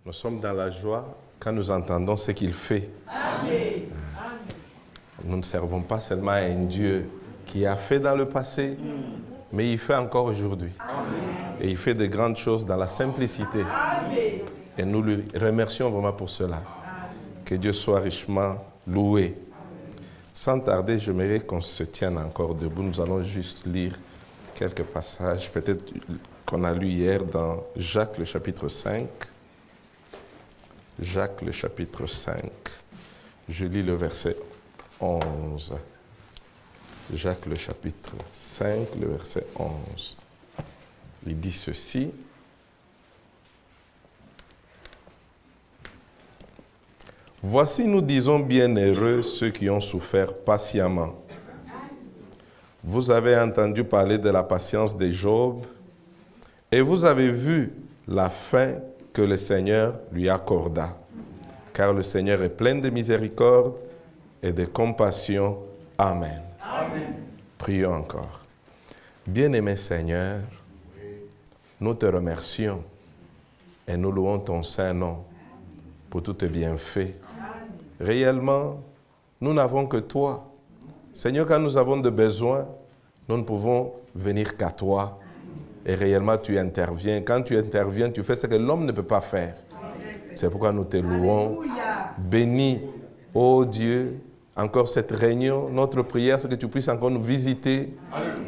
Nous sommes dans la joie quand nous entendons ce qu'il fait. Amen. Nous ne servons pas seulement à un Dieu qui a fait dans le passé, mais il fait encore aujourd'hui. Et il fait de grandes choses dans la simplicité. Amen. Et nous lui remercions vraiment pour cela. Que Dieu soit richement loué. Sans tarder, j'aimerais qu'on se tienne encore debout. Nous allons juste lire quelques passages, peut-être qu'on a lu hier dans Jacques le chapitre 5. Jacques le chapitre 5. Je lis le verset 11. Jacques le chapitre 5, le verset 11. Il dit ceci. Voici, nous disons, bienheureux ceux qui ont souffert patiemment. Vous avez entendu parler de la patience de Job et vous avez vu la fin que le Seigneur lui accorda. Car le Seigneur est plein de miséricorde et de compassion. Amen. Amen. Prions encore. Bien-aimé Seigneur, nous te remercions et nous louons ton saint nom pour tous tes bienfaits. Réellement, nous n'avons que toi. Seigneur, quand nous avons de besoins, nous ne pouvons venir qu'à toi. Et réellement, tu interviens. Quand tu interviens, tu fais ce que l'homme ne peut pas faire. C'est pourquoi nous te louons. Bénis, ô Dieu, encore cette réunion. Notre prière, c'est que tu puisses encore nous visiter.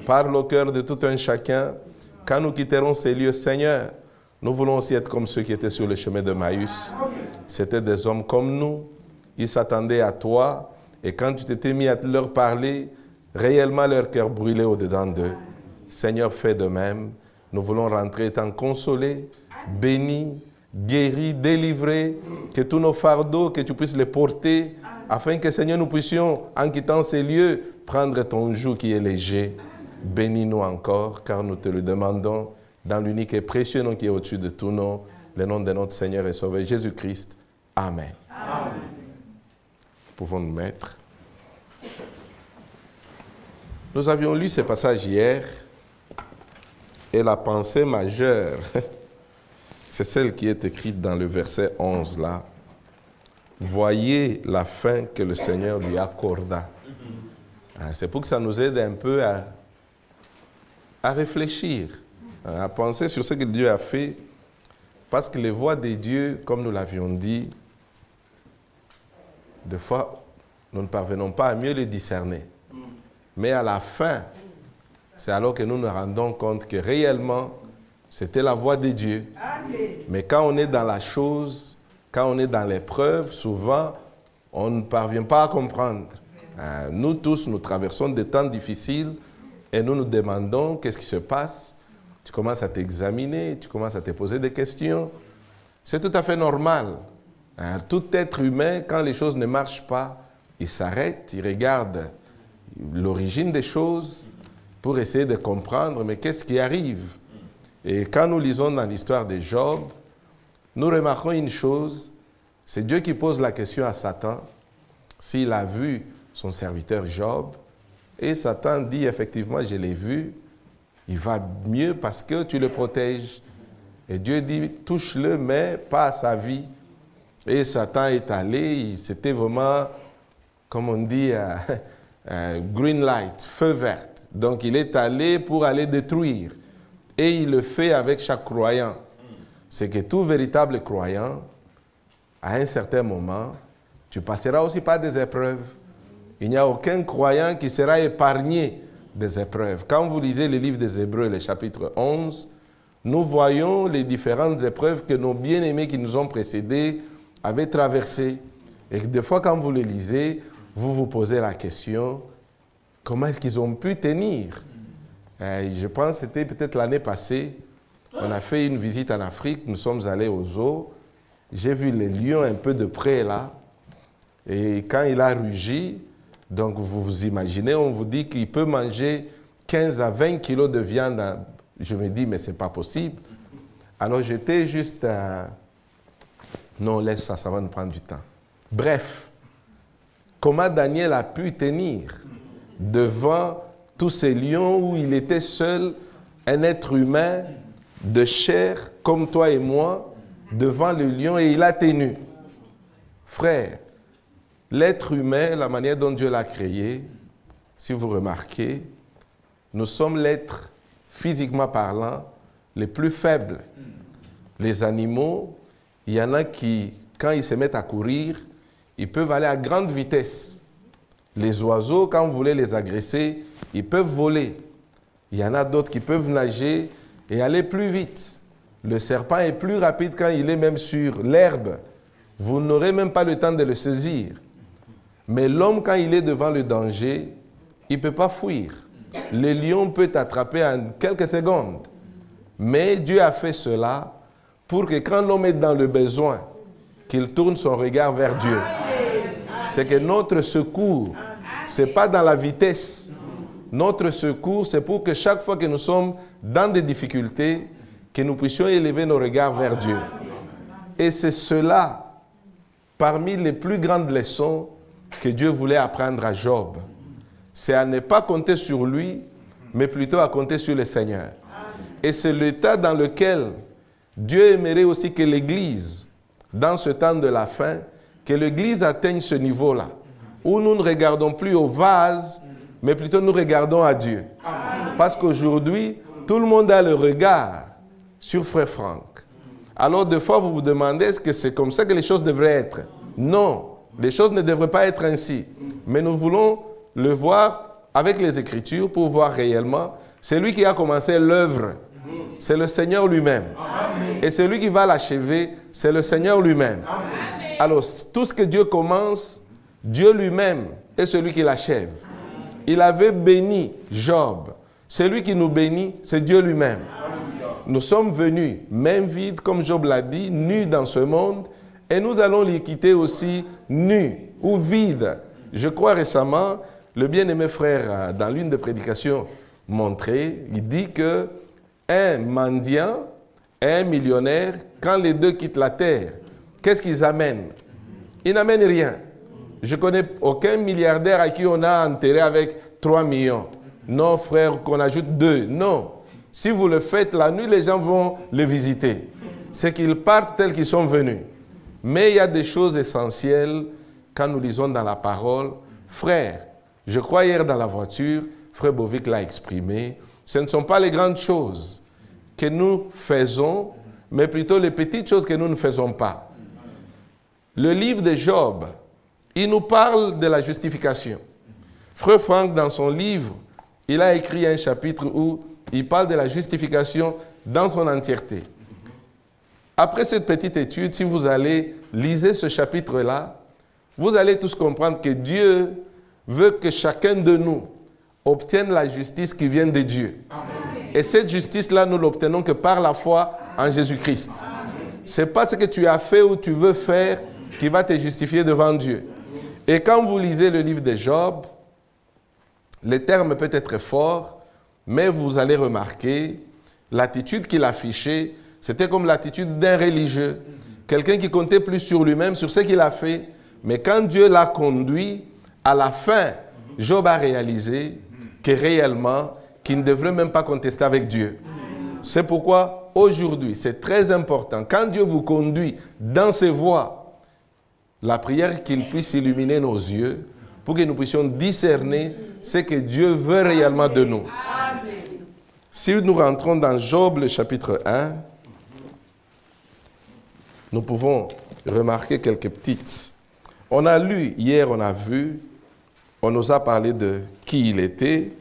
Parle au cœur de tout un chacun. Quand nous quitterons ces lieux, Seigneur, nous voulons aussi être comme ceux qui étaient sur le chemin de Maüs. C'étaient des hommes comme nous. Ils s'attendaient à toi. Et quand tu t'étais mis à leur parler, réellement leur cœur brûlait au-dedans d'eux. Seigneur, fais de même. Nous voulons rentrer étant consolés, bénis, guéris, délivrés, que tous nos fardeaux, que tu puisses les porter, afin que, Seigneur, nous puissions, en quittant ces lieux, prendre ton joug qui est léger. Bénis-nous encore, car nous te le demandons, dans l'unique et précieux nom qui est au-dessus de tout nom, le nom de notre Seigneur et Sauveur Jésus-Christ. Amen. Amen. Pouvons nous mettre. Nous avions lu ce passage hier, et la pensée majeure, c'est celle qui est écrite dans le verset 11 là. Voyez la fin que le Seigneur lui accorda. C'est pour que ça nous aide un peu à réfléchir, à penser sur ce que Dieu a fait, parce que les voies de Dieu, comme nous l'avions dit, des fois, nous ne parvenons pas à mieux les discerner. Mais à la fin, c'est alors que nous nous rendons compte que réellement, c'était la voie de Dieu. Amen. Mais quand on est dans la chose, quand on est dans l'épreuve, souvent, on ne parvient pas à comprendre. Nous tous, nous traversons des temps difficiles et nous nous demandons qu'est-ce qui se passe. Tu commences à t'examiner, tu commences à te poser des questions. C'est tout à fait normal. Tout être humain, quand les choses ne marchent pas, il s'arrête, il regarde l'origine des choses pour essayer de comprendre, mais qu'est-ce qui arrive? Et quand nous lisons dans l'histoire de Job, nous remarquons une chose, c'est Dieu qui pose la question à Satan, s'il a vu son serviteur Job, et Satan dit effectivement, je l'ai vu, il va mieux parce que tu le protèges. Et Dieu dit, touche-le, mais pas à sa vie. Et Satan est allé, c'était vraiment, comme on dit, green light, feu vert. Donc il est allé pour aller détruire. Et il le fait avec chaque croyant. C'est que tout véritable croyant, à un certain moment, tu passeras aussi par des épreuves. Il n'y a aucun croyant qui sera épargné des épreuves. Quand vous lisez le livre des Hébreux, le chapitre 11, nous voyons les différentes épreuves que nos bien-aimés qui nous ont précédés avaient traversées. Et des fois, quand vous les lisez, vous vous posez la question, comment est-ce qu'ils ont pu tenir? Je pense que c'était peut-être l'année passée, on a fait une visite en Afrique, nous sommes allés au zoo, j'ai vu les lions un peu de près là, et quand il a rugi, donc vous vous imaginez, on vous dit qu'il peut manger 15 à 20 kilos de viande. Je me dis, mais ce n'est pas possible. Alors j'étais juste... non, laisse ça, ça va nous prendre du temps. Bref, comment Daniel a pu tenir devant tous ces lions où il était seul, un être humain de chair comme toi et moi, devant le lion et il a tenu. Frère, l'être humain, la manière dont Dieu l'a créé, si vous remarquez, nous sommes l'être, physiquement parlant, les plus faibles. Les animaux, il y en a qui, quand ils se mettent à courir, ils peuvent aller à grande vitesse. Les oiseaux, quand vous voulez les agresser, ils peuvent voler. Il y en a d'autres qui peuvent nager et aller plus vite. Le serpent est plus rapide quand il est même sur l'herbe. Vous n'aurez même pas le temps de le saisir. Mais l'homme, quand il est devant le danger, il ne peut pas fuir. Le lion peut t'attraper en quelques secondes. Mais Dieu a fait cela pour que quand l'homme est dans le besoin, qu'il tourne son regard vers Dieu. C'est que notre secours, ce n'est pas dans la vitesse. Notre secours, c'est pour que chaque fois que nous sommes dans des difficultés, que nous puissions élever nos regards vers Dieu. Et c'est cela, parmi les plus grandes leçons que Dieu voulait apprendre à Job. C'est à ne pas compter sur lui, mais plutôt à compter sur le Seigneur. Et c'est l'état dans lequel Dieu aimerait aussi que l'Église, dans ce temps de la fin, que l'Église atteigne ce niveau-là, où nous ne regardons plus au vase, mais plutôt nous regardons à Dieu. Parce qu'aujourd'hui, tout le monde a le regard sur Frère Franck. Alors, des fois, vous vous demandez, est-ce que c'est comme ça que les choses devraient être? Non, les choses ne devraient pas être ainsi. Mais nous voulons le voir avec les Écritures pour voir réellement. C'est lui qui a commencé l'œuvre. C'est le Seigneur lui-même. Et celui qui va l'achever, c'est le Seigneur lui-même. Alors, tout ce que Dieu commence, Dieu lui-même est celui qui l'achève. Il avait béni Job. Celui qui nous bénit, c'est Dieu lui-même. Nous sommes venus, main vide, comme Job l'a dit, nus dans ce monde, et nous allons les quitter aussi nus ou vides. Je crois récemment, le bien-aimé frère, dans l'une des prédications montrées, il dit que un mendiant et un millionnaire, quand les deux quittent la terre, qu'est-ce qu'ils amènent? Ils n'amènent rien. Je ne connais aucun milliardaire à qui on a enterré avec 3 millions. Non, frère, qu'on ajoute 2. Non. Si vous le faites la nuit, les gens vont le visiter. C'est qu'ils partent tels qu'ils sont venus. Mais il y a des choses essentielles quand nous lisons dans la parole. Frère, je crois hier dans la voiture, frère Bovic l'a exprimé, ce ne sont pas les grandes choses que nous faisons, mais plutôt les petites choses que nous ne faisons pas. Le livre de Job, il nous parle de la justification. Frère Franck, dans son livre, il a écrit un chapitre où il parle de la justification dans son entièreté. Après cette petite étude, si vous allez lire ce chapitre-là, vous allez tous comprendre que Dieu veut que chacun de nous obtienne la justice qui vient de Dieu. Amen. Et cette justice-là, nous l'obtenons que par la foi en Jésus-Christ. Ce n'est pas ce que tu as fait ou tu veux faire qui va te justifier devant Dieu. Et quand vous lisez le livre de Job, le terme peut être fort, mais vous allez remarquer l'attitude qu'il affichait, c'était comme l'attitude d'un religieux. Quelqu'un qui comptait plus sur lui-même, sur ce qu'il a fait. Mais quand Dieu l'a conduit, à la fin, Job a réalisé que réellement, qu'il ne devrait même pas contester avec Dieu. C'est pourquoi, aujourd'hui, c'est très important, quand Dieu vous conduit dans ses voies, la prière qu'il puisse illuminer nos yeux pour que nous puissions discerner ce que Dieu veut réellement de nous. Si nous rentrons dans Job, le chapitre 1, nous pouvons remarquer quelques petites. On a lu, hier on a vu, on nous a parlé de qui il était,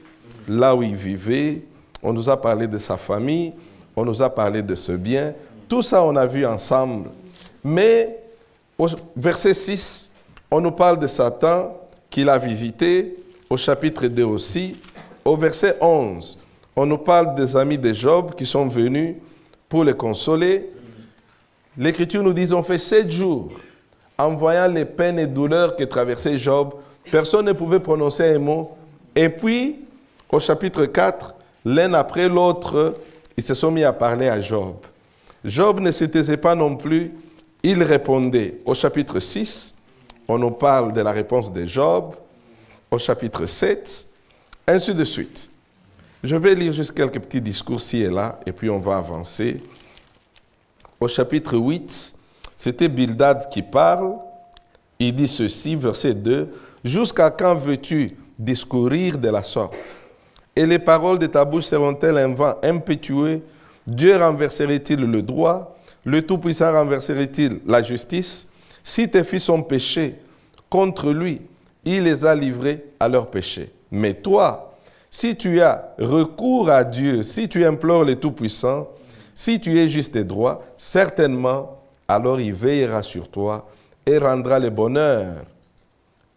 là où il vivait, on nous a parlé de sa famille, on nous a parlé de ce bien. Tout ça on a vu ensemble. Mais au verset 6, on nous parle de Satan qu'il a visité, au chapitre 2 aussi. Au verset 11, on nous parle des amis de Job qui sont venus pour le consoler. L'Écriture nous dit, on fait 7 jours, en voyant les peines et douleurs que traversait Job. Personne ne pouvait prononcer un mot. Et puis, au chapitre 4, l'un après l'autre, ils se sont mis à parler à Job. Job ne se taisait pas non plus, il répondait. Au chapitre 6, on nous parle de la réponse de Job. Au chapitre 7, ainsi de suite. Je vais lire juste quelques petits discours ci et là, et puis on va avancer. au chapitre 8, c'était Bildad qui parle. Il dit ceci, verset 2, « Jusqu'à quand veux-tu discourir de la sorte? Et les paroles de ta bouche seront-elles un vent impétueux? Dieu renverserait-il le droit? Le Tout-Puissant renverserait-il la justice? Si tes fils ont péché contre lui, il les a livrés à leur péché. Mais toi, si tu as recours à Dieu, si tu implores le Tout-Puissant, si tu es juste et droit, certainement, alors il veillera sur toi et rendra le bonheur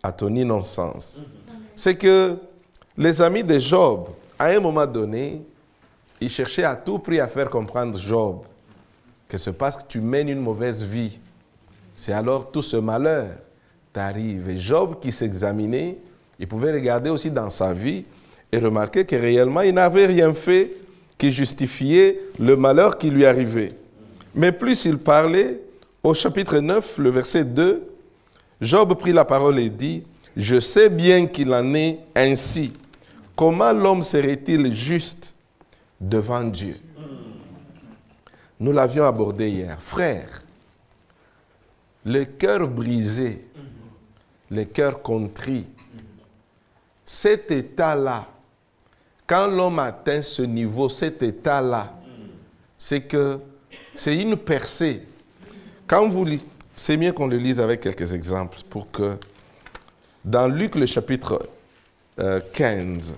à ton innocence. » C'est que les amis de Job, à un moment donné, ils cherchaient à tout prix à faire comprendre Job que c'est parce que tu mènes une mauvaise vie. C'est alors tout ce malheur t'arrive. Et Job qui s'examinait, il pouvait regarder aussi dans sa vie et remarquer que réellement, il n'avait rien fait qui justifiait le malheur qui lui arrivait. Mais plus il parlait, au chapitre 9, le verset 2, Job prit la parole et dit, « Je sais bien qu'il en est ainsi. Comment l'homme serait-il juste devant Dieu ?» Nous l'avions abordé hier. Frère, le cœur brisé, le cœur contrit, cet état-là, quand l'homme atteint ce niveau, cet état-là, c'est que c'est une percée. Quand vous lisez, c'est mieux qu'on le lise avec quelques exemples pour que, dans Luc le chapitre 15,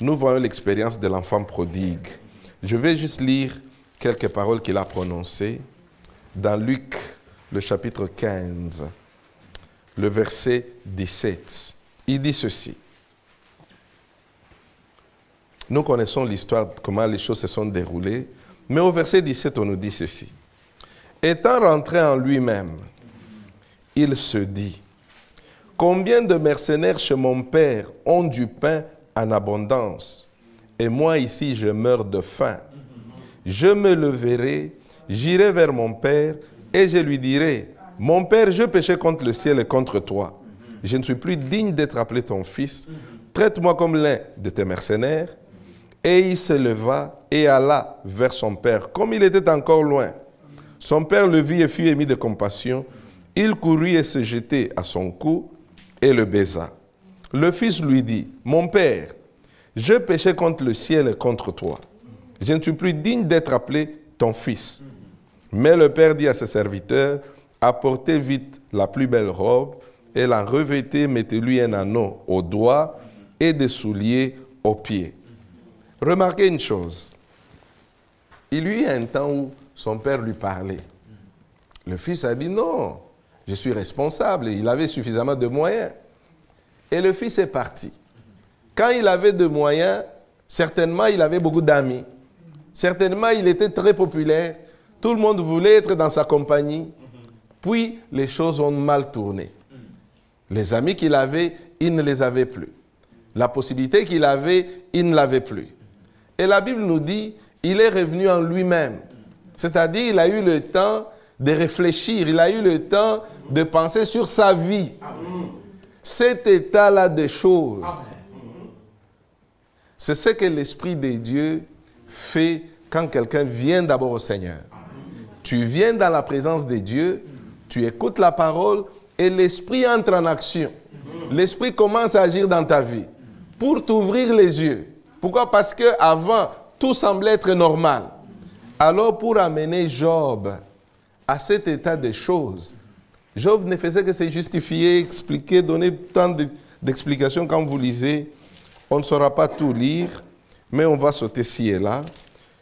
nous voyons l'expérience de l'enfant prodigue. Je vais juste lire quelques paroles qu'il a prononcées dans Luc le chapitre 15, le verset 17. Il dit ceci. Nous connaissons l'histoire, comment les choses se sont déroulées, mais au verset 17, on nous dit ceci. Étant rentré en lui-même, il se dit, « Combien de mercenaires chez mon père ont du pain en abondance, et moi ici je meurs de faim. Je me leverai, j'irai vers mon père, et je lui dirai, « Mon père, je péchais contre le ciel et contre toi. Je ne suis plus digne d'être appelé ton fils. Traite-moi comme l'un de tes mercenaires. » Et il se leva et alla vers son père, comme il était encore loin. Son père le vit et fut ému de compassion. Il courut et se jetait à son cou et le baisa. Le fils lui dit, « Mon père, je péchais contre le ciel et contre toi. Je ne suis plus digne d'être appelé ton fils. » Mais le père dit à ses serviteurs, « Apportez vite la plus belle robe et la revêtez, mettez-lui un anneau au doigt et des souliers aux pieds. » Remarquez une chose. Il y a eu un temps où son père lui parlait. Le fils a dit, « Non, je suis responsable. » Il avait suffisamment de moyens. Et le fils est parti. Quand il avait de moyens, certainement il avait beaucoup d'amis. Certainement il était très populaire. Tout le monde voulait être dans sa compagnie. Puis les choses ont mal tourné. Les amis qu'il avait, il ne les avait plus. La possibilité qu'il avait, il ne l'avait plus. Et la Bible nous dit, il est revenu en lui-même. C'est-à-dire, il a eu le temps de réfléchir, il a eu le temps de penser sur sa vie. Cet état-là de choses, c'est ce que l'Esprit de Dieu fait quand quelqu'un vient d'abord au Seigneur. Tu viens dans la présence de Dieu, tu écoutes la parole et l'Esprit entre en action. L'Esprit commence à agir dans ta vie pour t'ouvrir les yeux. Pourquoi? Parce qu'avant, tout semblait être normal. Alors, pour amener Job à cet état de choses, Job ne faisait que se justifier, expliquer, donner tant d'explications. Quand vous lisez, on ne saura pas tout lire, mais on va sauter ci et là.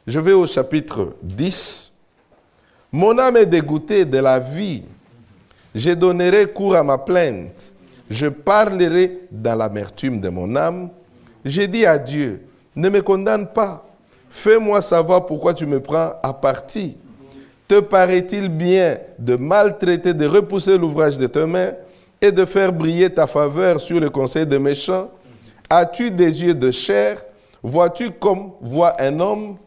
Je vais au chapitre 10. « Mon âme est dégoûtée de la vie. Je donnerai cours à ma plainte. Je parlerai dans l'amertume de mon âme. J'ai dit à Dieu, ne me condamne pas. Fais-moi savoir pourquoi tu me prends à partie. Te paraît-il bien de maltraiter, de repousser l'ouvrage de tes mains et de faire briller ta faveur sur le conseil des méchants? As-tu des yeux de chair? Vois-tu comme voit un homme?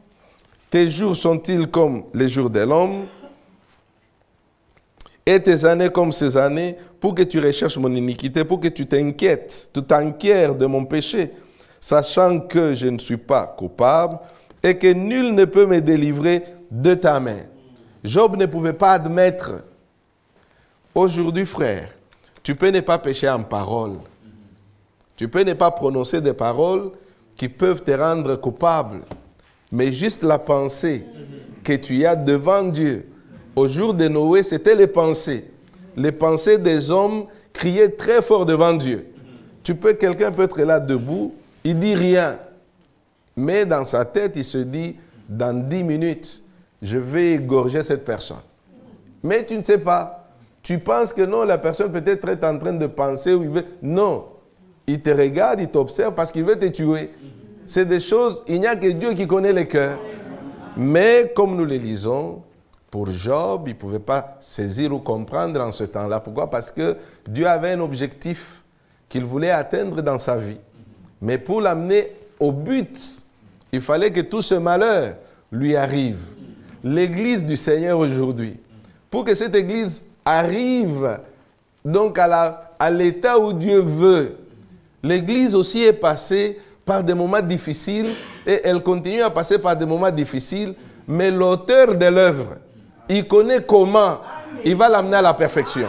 Tes jours sont-ils comme les jours de l'homme? Et tes années comme ces années, pour que tu recherches mon iniquité, pour que tu t'inquiètes, tu t'inquières de mon péché, sachant que je ne suis pas coupable et que nul ne peut me délivrer de ta main. » Job ne pouvait pas admettre. Aujourd'hui, frère, tu peux ne pas pécher en parole. Tu peux ne pas prononcer des paroles qui peuvent te rendre coupable. Mais juste la pensée que tu as devant Dieu. Au jour de Noé, c'était les pensées. Les pensées des hommes criaient très fort devant Dieu. Quelqu'un peut être là debout, il dit rien. Mais dans sa tête, il se dit, dans 10 minutes, je vais égorger cette personne. Mais tu ne sais pas. Tu penses que non, la personne peut-être est en train de penser ou il veut. Non. Il te regarde, il t'observe parce qu'il veut te tuer. C'est des choses, il n'y a que Dieu qui connaît les cœurs. Mais comme nous les lisons, pour Job, il ne pouvait pas saisir ou comprendre en ce temps-là. Pourquoi? Parce que Dieu avait un objectif qu'il voulait atteindre dans sa vie. Mais pour l'amener au but, il fallait que tout ce malheur lui arrive. L'église du Seigneur aujourd'hui, pour que cette église arrive donc à l'état où Dieu veut, l'église aussi est passée par des moments difficiles et elle continue à passer par des moments difficiles, mais l'auteur de l'œuvre, il connaît comment il va l'amener à la perfection.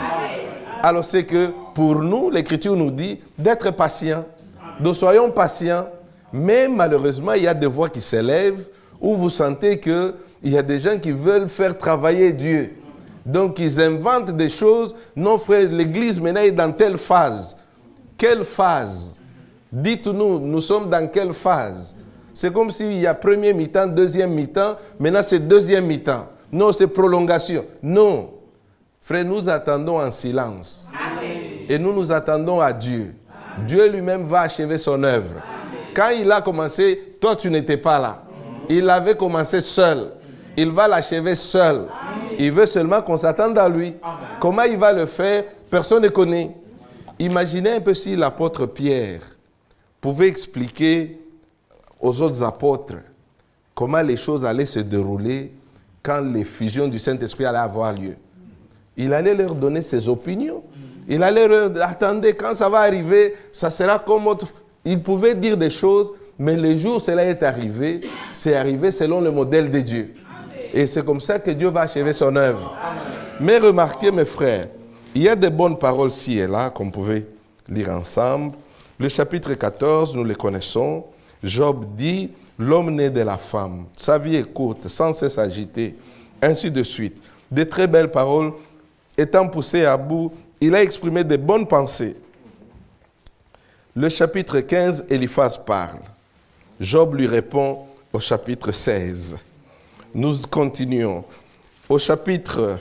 Alors c'est que pour nous, l'Écriture nous dit d'être patients. Nous soyons patients, mais malheureusement, il y a des voix qui s'élèvent où vous sentez qu'il y a des gens qui veulent faire travailler Dieu. Donc ils inventent des choses. Non frère, l'Église maintenant est dans telle phase. Quelle phase? Dites-nous, nous sommes dans quelle phase? C'est comme s'il y a premier mi-temps, deuxième mi-temps, maintenant c'est deuxième mi-temps. Non, c'est prolongation. Non. Frère, nous attendons en silence. Amen. Et nous attendons à Dieu. Amen. Dieu lui-même va achever son œuvre. Amen. Quand il a commencé, toi tu n'étais pas là. Il avait commencé seul. Il va l'achever seul. Amen. Il veut seulement qu'on s'attende à lui. Amen. Comment il va le faire? Personne ne connaît. Imaginez un peu si l'apôtre Pierre pouvait expliquer aux autres apôtres comment les choses allaient se dérouler quand l'effusion du Saint-Esprit allait avoir lieu. Il allait leur donner ses opinions. Il allait leur dire, attendez, quand ça va arriver, ça sera comme autre. Il pouvait dire des choses, mais le jour où cela est arrivé, c'est arrivé selon le modèle de Dieu. Et c'est comme ça que Dieu va achever son œuvre. Mais remarquez, mes frères, il y a des bonnes paroles ci et là qu'on pouvait lire ensemble. Le chapitre 14, nous les connaissons. Job dit, l'homme né de la femme, sa vie est courte, sans cesse agitée, ainsi de suite. De très belles paroles, étant poussées à bout, il a exprimé de bonnes pensées. Le chapitre 15, Eliphaz parle. Job lui répond au chapitre 16. Nous continuons. Au chapitre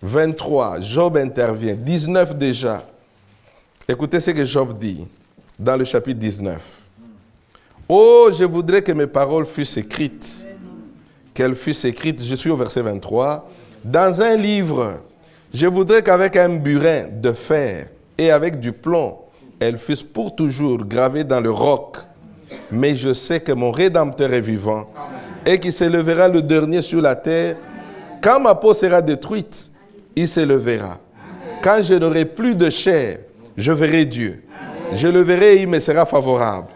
23, Job intervient. 19 déjà. Écoutez ce que Job dit dans le chapitre 19. Oh, je voudrais que mes paroles fussent écrites. Qu'elles fussent écrites, je suis au verset 23. Dans un livre, je voudrais qu'avec un burin de fer et avec du plomb, elles fussent pour toujours gravées dans le roc. Mais je sais que mon Rédempteur est vivant et qu'il s'élèvera le dernier sur la terre. Quand ma peau sera détruite, il s'élèvera. Quand je n'aurai plus de chair, je verrai Dieu. Je le verrai et il me sera favorable.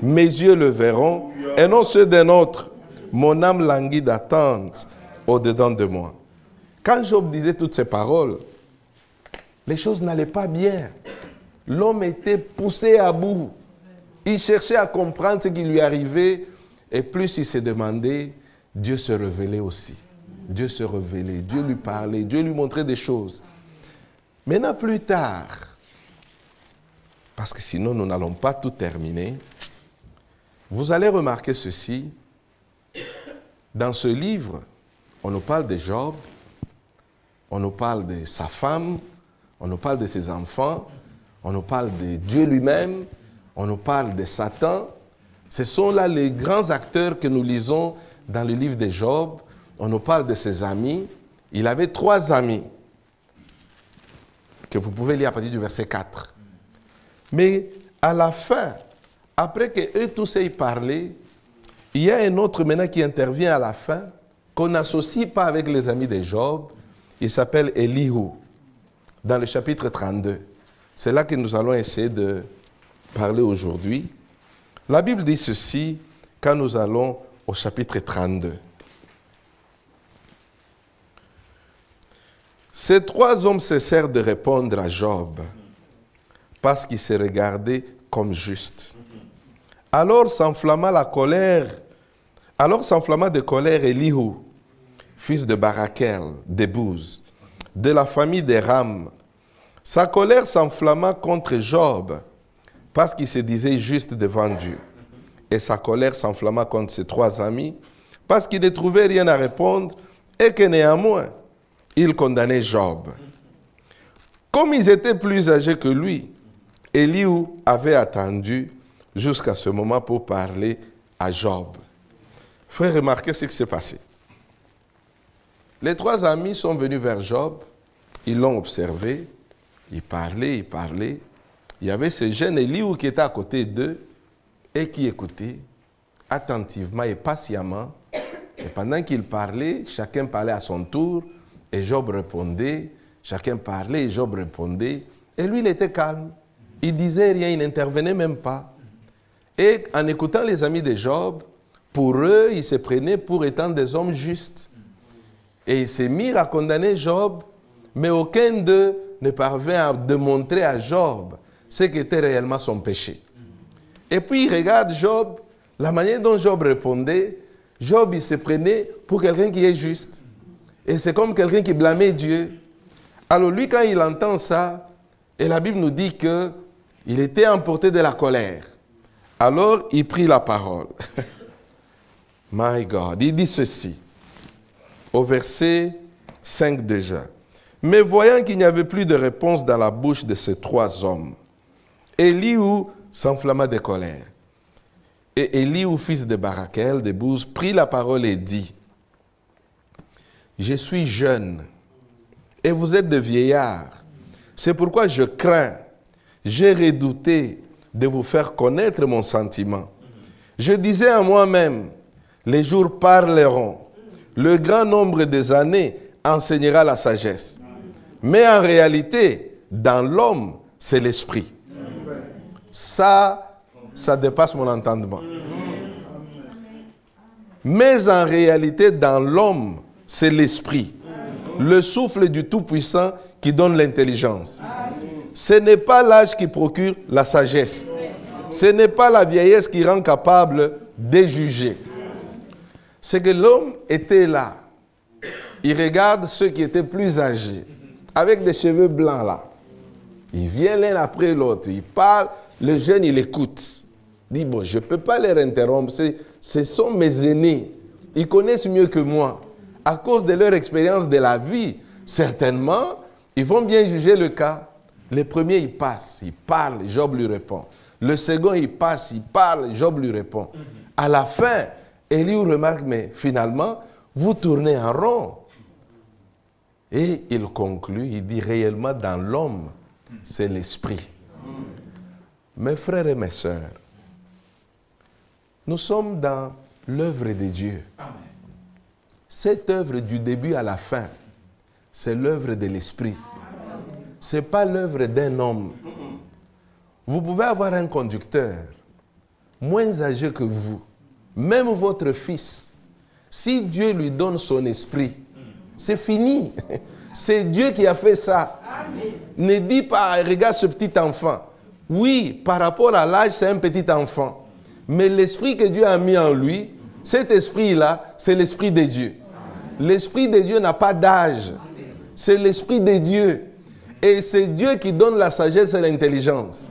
Mes yeux le verront et non ceux d'un autre. Mon âme languit d'attente au-dedans de moi. Quand Job disait toutes ces paroles, les choses n'allaient pas bien. L'homme était poussé à bout. Il cherchait à comprendre ce qui lui arrivait et plus il se demandait, Dieu se révélait aussi. Dieu se révélait, Dieu lui parlait, Dieu lui montrait des choses. Maintenant plus tard, parce que sinon nous n'allons pas tout terminer, vous allez remarquer ceci. Dans ce livre, on nous parle de Job, on nous parle de sa femme, on nous parle de ses enfants, on nous parle de Dieu lui-même, on nous parle de Satan. Ce sont là les grands acteurs que nous lisons dans le livre de Job. On nous parle de ses amis. Il avait 3 amis que vous pouvez lire à partir du verset 4. Mais à la fin, après qu'eux tous aient parlé, il y a un autre maintenant qui intervient à la fin, qu'on n'associe pas avec les amis de Job. Il s'appelle Elihu, dans le chapitre 32. C'est là que nous allons essayer de parler aujourd'hui. La Bible dit ceci quand nous allons au chapitre 32. Ces trois hommes cessèrent de répondre à Job parce qu'il se regardait comme juste. Alors s'enflamma de colère Elihu, fils de Barakel, des Bouz, de la famille des Ram. Sa colère s'enflamma contre Job parce qu'il se disait juste devant Dieu. Et sa colère s'enflamma contre ses trois amis parce qu'ils ne trouvaient rien à répondre et que néanmoins, ils condamnaient Job. Comme ils étaient plus âgés que lui, Elihu avait attendu jusqu'à ce moment pour parler à Job. Frère, remarquez ce qui s'est passé. Les trois amis sont venus vers Job, ils l'ont observé, ils parlaient. Il y avait ce jeune Elihu qui était à côté d'eux et qui écoutait attentivement et patiemment. Et pendant qu'il parlait, chacun parlait à son tour et Job répondait. Chacun parlait et Job répondait. Et lui, il était calme. Il disait rien, il n'intervenait même pas. Et en écoutant les amis de Job, pour eux, ils se prenaient pour étant des hommes justes. Et ils se mirent à condamner Job, mais aucun d'eux ne parvint à démontrer à Job ce qu'était réellement son péché. Et puis il regarde Job, la manière dont Job répondait, Job il se prenait pour quelqu'un qui est juste. Et c'est comme quelqu'un qui blâmait Dieu. Alors lui, quand il entend ça, et la Bible nous dit qu'il était emporté de la colère. Alors il prit la parole. My God, il dit ceci, au verset 5 déjà. Mais voyant qu'il n'y avait plus de réponse dans la bouche de ces trois hommes, Elihu s'enflamma de colère. Et Elihu, fils de Barakel, de Bouz, prit la parole et dit, « Je suis jeune, et vous êtes de vieillards. C'est pourquoi je crains, j'ai redouté de vous faire connaître mon sentiment. Je disais à moi-même, les jours parleront, le grand nombre des années enseignera la sagesse. Mais en réalité, dans l'homme, c'est l'esprit. » Ça dépasse mon entendement. Mais en réalité, dans l'homme, c'est l'esprit. Le souffle du Tout-Puissant qui donne l'intelligence. Ce n'est pas l'âge qui procure la sagesse. Ce n'est pas la vieillesse qui rend capable de juger. C'est que l'homme était là. Il regarde ceux qui étaient plus âgés, avec des cheveux blancs là. Il vient l'un après l'autre, il parle, le jeune il écoute. Il dit, bon, je ne peux pas les interrompre, ce sont mes aînés. Ils connaissent mieux que moi. À cause de leur expérience de la vie, certainement, ils vont bien juger le cas. Le premier, il passe, il parle, Job lui répond. Le second, il passe, il parle, Job lui répond. À la fin, Elihu remarque, mais finalement, vous tournez en rond. Et il conclut, il dit réellement dans l'homme, c'est l'esprit. Mes frères et mes sœurs, nous sommes dans l'œuvre de Dieu. Cette œuvre du début à la fin, c'est l'œuvre de l'esprit. Ce n'est pas l'œuvre d'un homme. Vous pouvez avoir un conducteur moins âgé que vous, même votre fils. Si Dieu lui donne son esprit, c'est fini. C'est Dieu qui a fait ça. Ne dis pas, regarde ce petit enfant. Oui, par rapport à l'âge, c'est un petit enfant. Mais l'esprit que Dieu a mis en lui, cet esprit-là, c'est l'esprit de Dieu. L'esprit de Dieu n'a pas d'âge. C'est l'esprit de Dieu. Et c'est Dieu qui donne la sagesse et l'intelligence.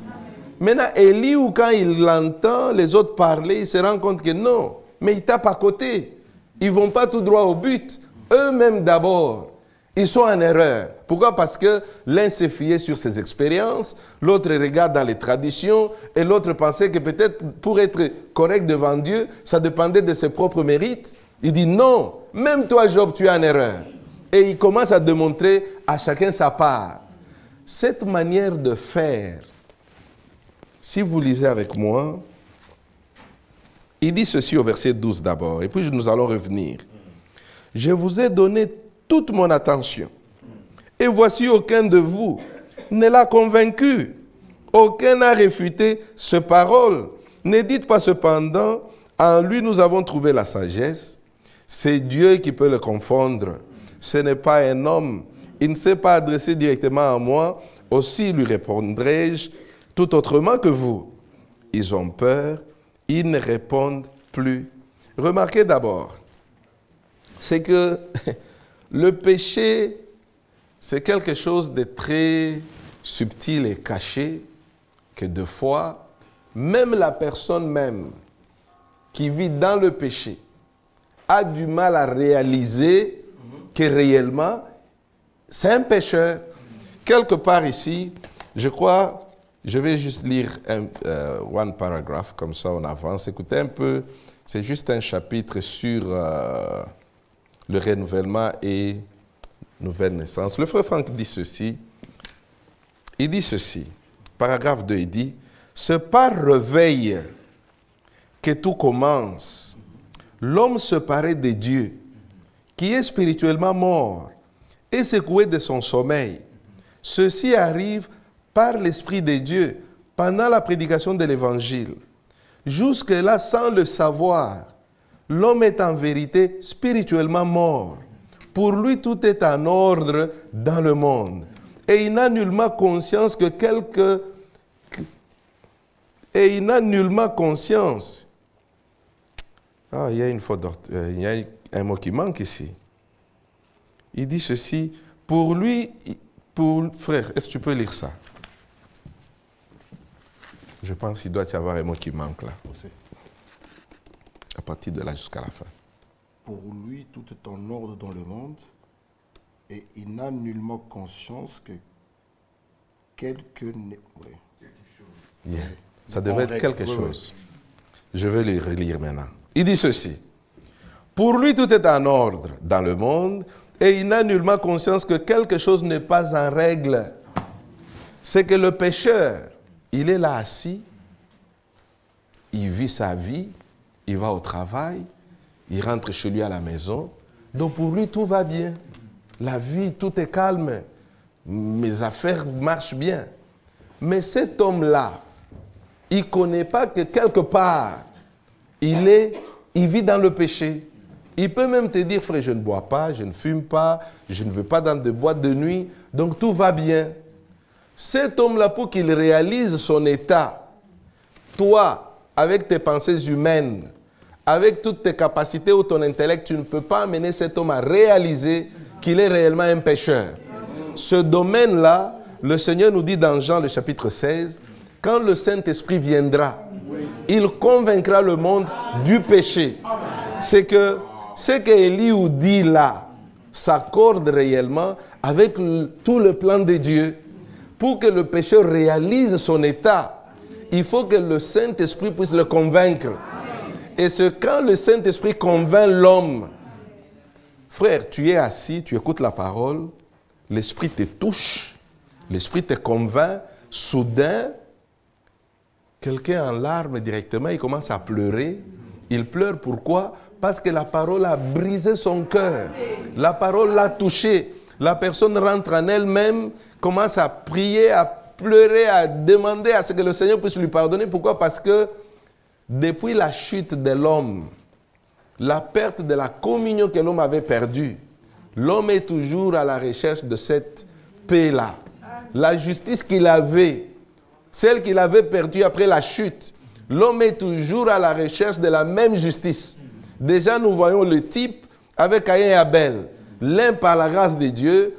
Maintenant, Elihu, quand il entend les autres parler, il se rend compte que non, mais il tape à côté. Ils ne vont pas tout droit au but. Eux-mêmes d'abord, ils sont en erreur. Pourquoi? Parce que l'un s'est fié sur ses expériences, l'autre regarde dans les traditions, et l'autre pensait que peut-être pour être correct devant Dieu, ça dépendait de ses propres mérites. Il dit non, même toi Job, tu es en erreur. Et il commence à démontrer à chacun sa part. Cette manière de faire, si vous lisez avec moi, il dit ceci au verset 12 d'abord, et puis nous allons revenir. Je vous ai donné toute mon attention, et voici aucun de vous ne l'a convaincu. Aucun n'a réfuté ce parole. Ne dites pas cependant, en lui nous avons trouvé la sagesse. C'est Dieu qui peut le confondre. Ce n'est pas un homme. il ne s'est pas adressé directement à moi, aussi lui répondrai-je tout autrement que vous. Ils ont peur, ils ne répondent plus. Remarquez d'abord, c'est que le péché, c'est quelque chose de très subtil et caché, que deux fois, même la personne même qui vit dans le péché a du mal à réaliser que réellement, c'est un pécheur. Quelque part ici, je crois, je vais juste lire one paragraph, comme ça on avance. Écoutez un peu, c'est juste un chapitre sur le renouvellement et nouvelle naissance. Le frère Franck dit ceci, paragraphe 2, il dit, « C'est par réveil que tout commence. L'homme se paraît de Dieu, qui est spirituellement mort, et secoué de son sommeil. Ceci arrive par l'Esprit de Dieu pendant la prédication de l'Évangile. Jusque-là, sans le savoir, l'homme est en vérité spirituellement mort. Pour lui, tout est en ordre dans le monde. Et il n'a nullement conscience que il n'a nullement conscience. Ah, il y a une faute d'orthographe. Il y a un mot qui manque ici. Il dit ceci. Pour lui, frère, est-ce que tu peux lire ça? Je pense qu'il doit y avoir un mot qui manque là. À partir de là jusqu'à la fin. Pour lui, tout est en ordre dans le monde et il n'a nullement conscience que quelque... Ouais. Yeah. Ça devrait être quelque chose. Je vais le relire maintenant. Il dit ceci. Pour lui, tout est en ordre dans le monde et il n'a nullement conscience que quelque chose n'est pas en règle. C'est que le pécheur, il est là assis, il vit sa vie, il va au travail, il rentre chez lui à la maison. Donc pour lui, tout va bien. La vie, tout est calme. Mes affaires marchent bien. Mais cet homme-là, il ne connaît pas que quelque part, il vit dans le péché. Il peut même te dire, frère, je ne bois pas, je ne fume pas, je ne vais pas dans des boîtes de nuit, donc tout va bien. Cet homme-là, pour qu'il réalise son état, toi, avec tes pensées humaines, avec toutes tes capacités ou ton intellect, tu ne peux pas amener cet homme à réaliser qu'il est réellement un pécheur. Ce domaine-là, le Seigneur nous dit dans Jean le chapitre 16, quand le Saint-Esprit viendra, il convaincra le monde du péché. C'est que ce qu'Éliou dit là s'accorde réellement avec tout le plan de Dieu. Pour que le pécheur réalise son état, il faut que le Saint-Esprit puisse le convaincre. Et c'est quand le Saint-Esprit convainc l'homme, frère, tu es assis, tu écoutes la parole, l'Esprit te touche, l'Esprit te convainc, soudain, quelqu'un en larmes directement, il commence à pleurer. Il pleure pourquoi? Parce que la parole a brisé son cœur. La parole l'a touché. La personne rentre en elle-même, commence à prier, à pleurer, à demander à ce que le Seigneur puisse lui pardonner. Pourquoi? Parce que depuis la chute de l'homme, la perte de la communion que l'homme avait perdue, l'homme est toujours à la recherche de cette paix-là. La justice qu'il avait, celle qu'il avait perdue après la chute, l'homme est toujours à la recherche de la même justice. Déjà, nous voyons le type avec Caïn et Abel. L'un, par la grâce de Dieu,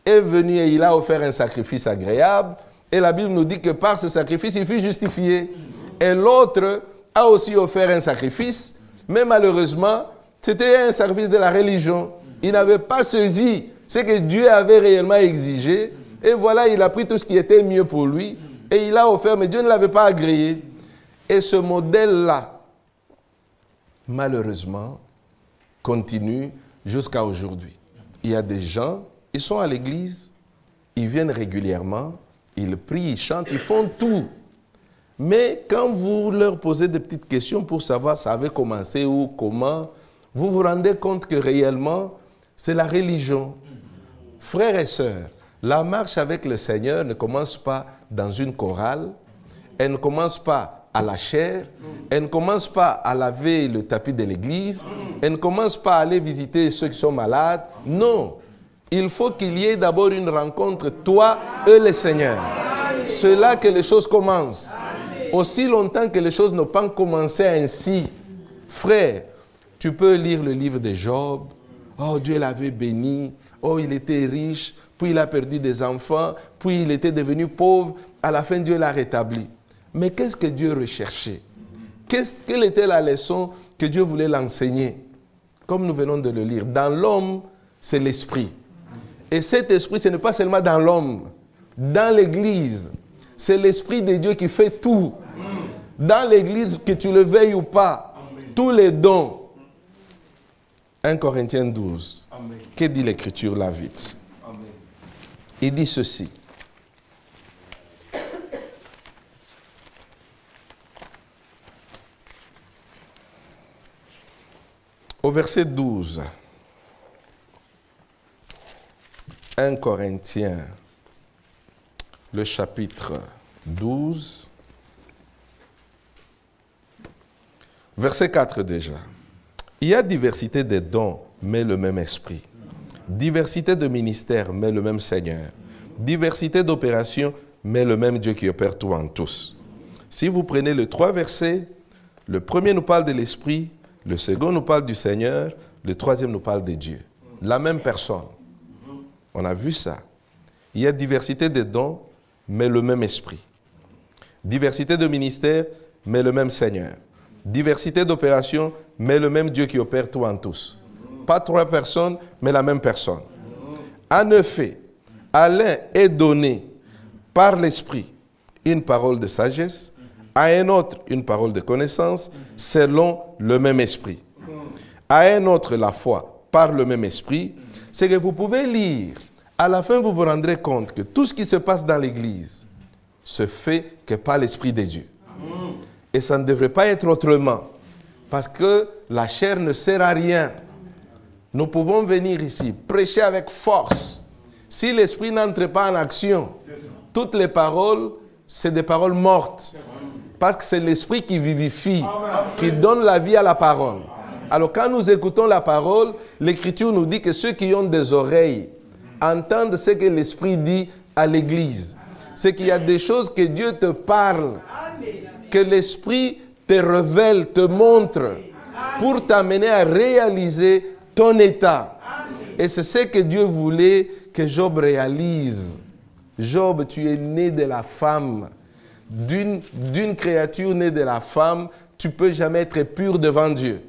est venu et il a offert un sacrifice agréable. Et la Bible nous dit que par ce sacrifice, il fut justifié. Et l'autre a aussi offert un sacrifice, mais malheureusement, c'était un service de la religion. Il n'avait pas saisi ce que Dieu avait réellement exigé. Et voilà, il a pris tout ce qui était mieux pour lui. Et il a offert, mais Dieu ne l'avait pas agréé. Et ce modèle-là, malheureusement, continue jusqu'à aujourd'hui. Il y a des gens, ils sont à l'église, ils viennent régulièrement, ils prient, ils chantent, ils font tout. Mais quand vous leur posez des petites questions pour savoir ça avait commencé ou comment, vous vous rendez compte que réellement, c'est la religion. Frères et sœurs, la marche avec le Seigneur ne commence pas dans une chorale, elle ne commence pas à la chair, elle ne commence pas à laver le tapis de l'église, elle ne commence pas à aller visiter ceux qui sont malades. Non, Il faut qu'il y ait d'abord une rencontre, toi et le Seigneur. C'est là que les choses commencent. Aussi longtemps que les choses n'ont pas commencé ainsi, frère, tu peux lire le livre de Job. Oh, Dieu l'avait béni. Oh, il était riche. Puis il a perdu des enfants. Puis il était devenu pauvre. À la fin, Dieu l'a rétabli. Mais qu'est-ce que Dieu recherchait? Quelle était la leçon que Dieu voulait l'enseigner? Comme nous venons de le lire, dans l'homme, c'est l'esprit. Et cet esprit, ce n'est pas seulement dans l'homme. Dans l'église, c'est l'esprit de Dieu qui fait tout. Dans l'église, que tu le veuilles ou pas, tous les dons. 1 Corinthiens 12. Amen. Que dit l'Écriture là vite? Amen. Il dit ceci. Au verset 12. 1 Corinthiens, le chapitre 12. Verset 4 déjà. Il y a diversité de dons, mais le même esprit. Diversité de ministères, mais le même Seigneur. Diversité d'opérations, mais le même Dieu qui opère tout en tous. Si vous prenez les 3 versets, le premier nous parle de l'esprit, le second nous parle du Seigneur, le troisième nous parle de Dieu. La même personne. On a vu ça. Il y a diversité de dons, mais le même esprit. Diversité de ministères, mais le même Seigneur. Diversité d'opérations, mais le même Dieu qui opère tout en tous. Pas 3 personnes, mais la même personne. En effet, à l'un est donné par l'Esprit une parole de sagesse, à un autre une parole de connaissance, selon le même Esprit. À un autre la foi, par le même Esprit. C'est que vous pouvez lire, à la fin vous vous rendrez compte que tout ce qui se passe dans l'Église se fait que par l'Esprit de Dieu. Et ça ne devrait pas être autrement. Parce que la chair ne sert à rien. Nous pouvons venir ici, prêcher avec force. Si l'Esprit n'entre pas en action, toutes les paroles, c'est des paroles mortes. Parce que c'est l'Esprit qui vivifie, qui donne la vie à la parole. Alors quand nous écoutons la parole, l'Écriture nous dit que ceux qui ont des oreilles entendent ce que l'Esprit dit à l'Église. C'est qu'il y a des choses que Dieu te parle, que l'Esprit te révèle, te montre, pour t'amener à réaliser ton état. Et c'est ce que Dieu voulait que Job réalise. Job, tu es né de la femme. D'une créature née de la femme, tu ne peux jamais être pur devant Dieu.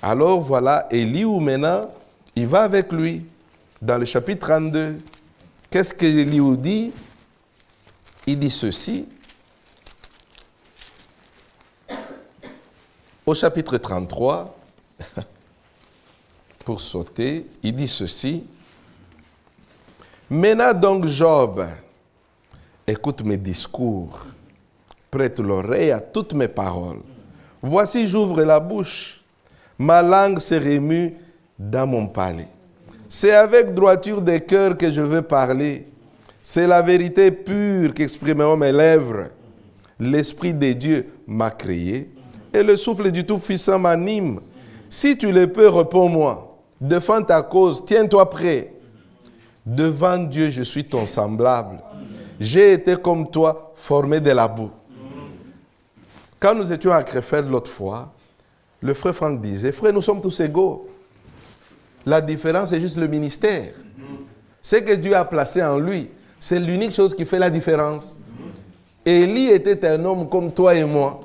Alors voilà, Élihu maintenant, il va avec lui dans le chapitre 32. Qu'est-ce que Élihu dit? Il dit ceci. Au chapitre 33, pour sauter, il dit ceci. Maintenant donc Job, écoute mes discours, prête l'oreille à toutes mes paroles. Voici j'ouvre la bouche, ma langue se remue dans mon palais. C'est avec droiture de cœur que je veux parler. C'est la vérité pure qu'exprimeront mes lèvres. L'Esprit de Dieu m'a créé et le souffle du Tout-Puissant m'anime. Si tu le peux, réponds-moi. Défends ta cause, tiens-toi prêt. Devant Dieu, je suis ton semblable. J'ai été comme toi, formé de la boue. Quand nous étions à Krefeld l'autre fois, le frère Franck disait, frère, nous sommes tous égaux. La différence est juste le ministère. Ce que Dieu a placé en lui, c'est l'unique chose qui fait la différence. Élie était un homme comme toi et moi,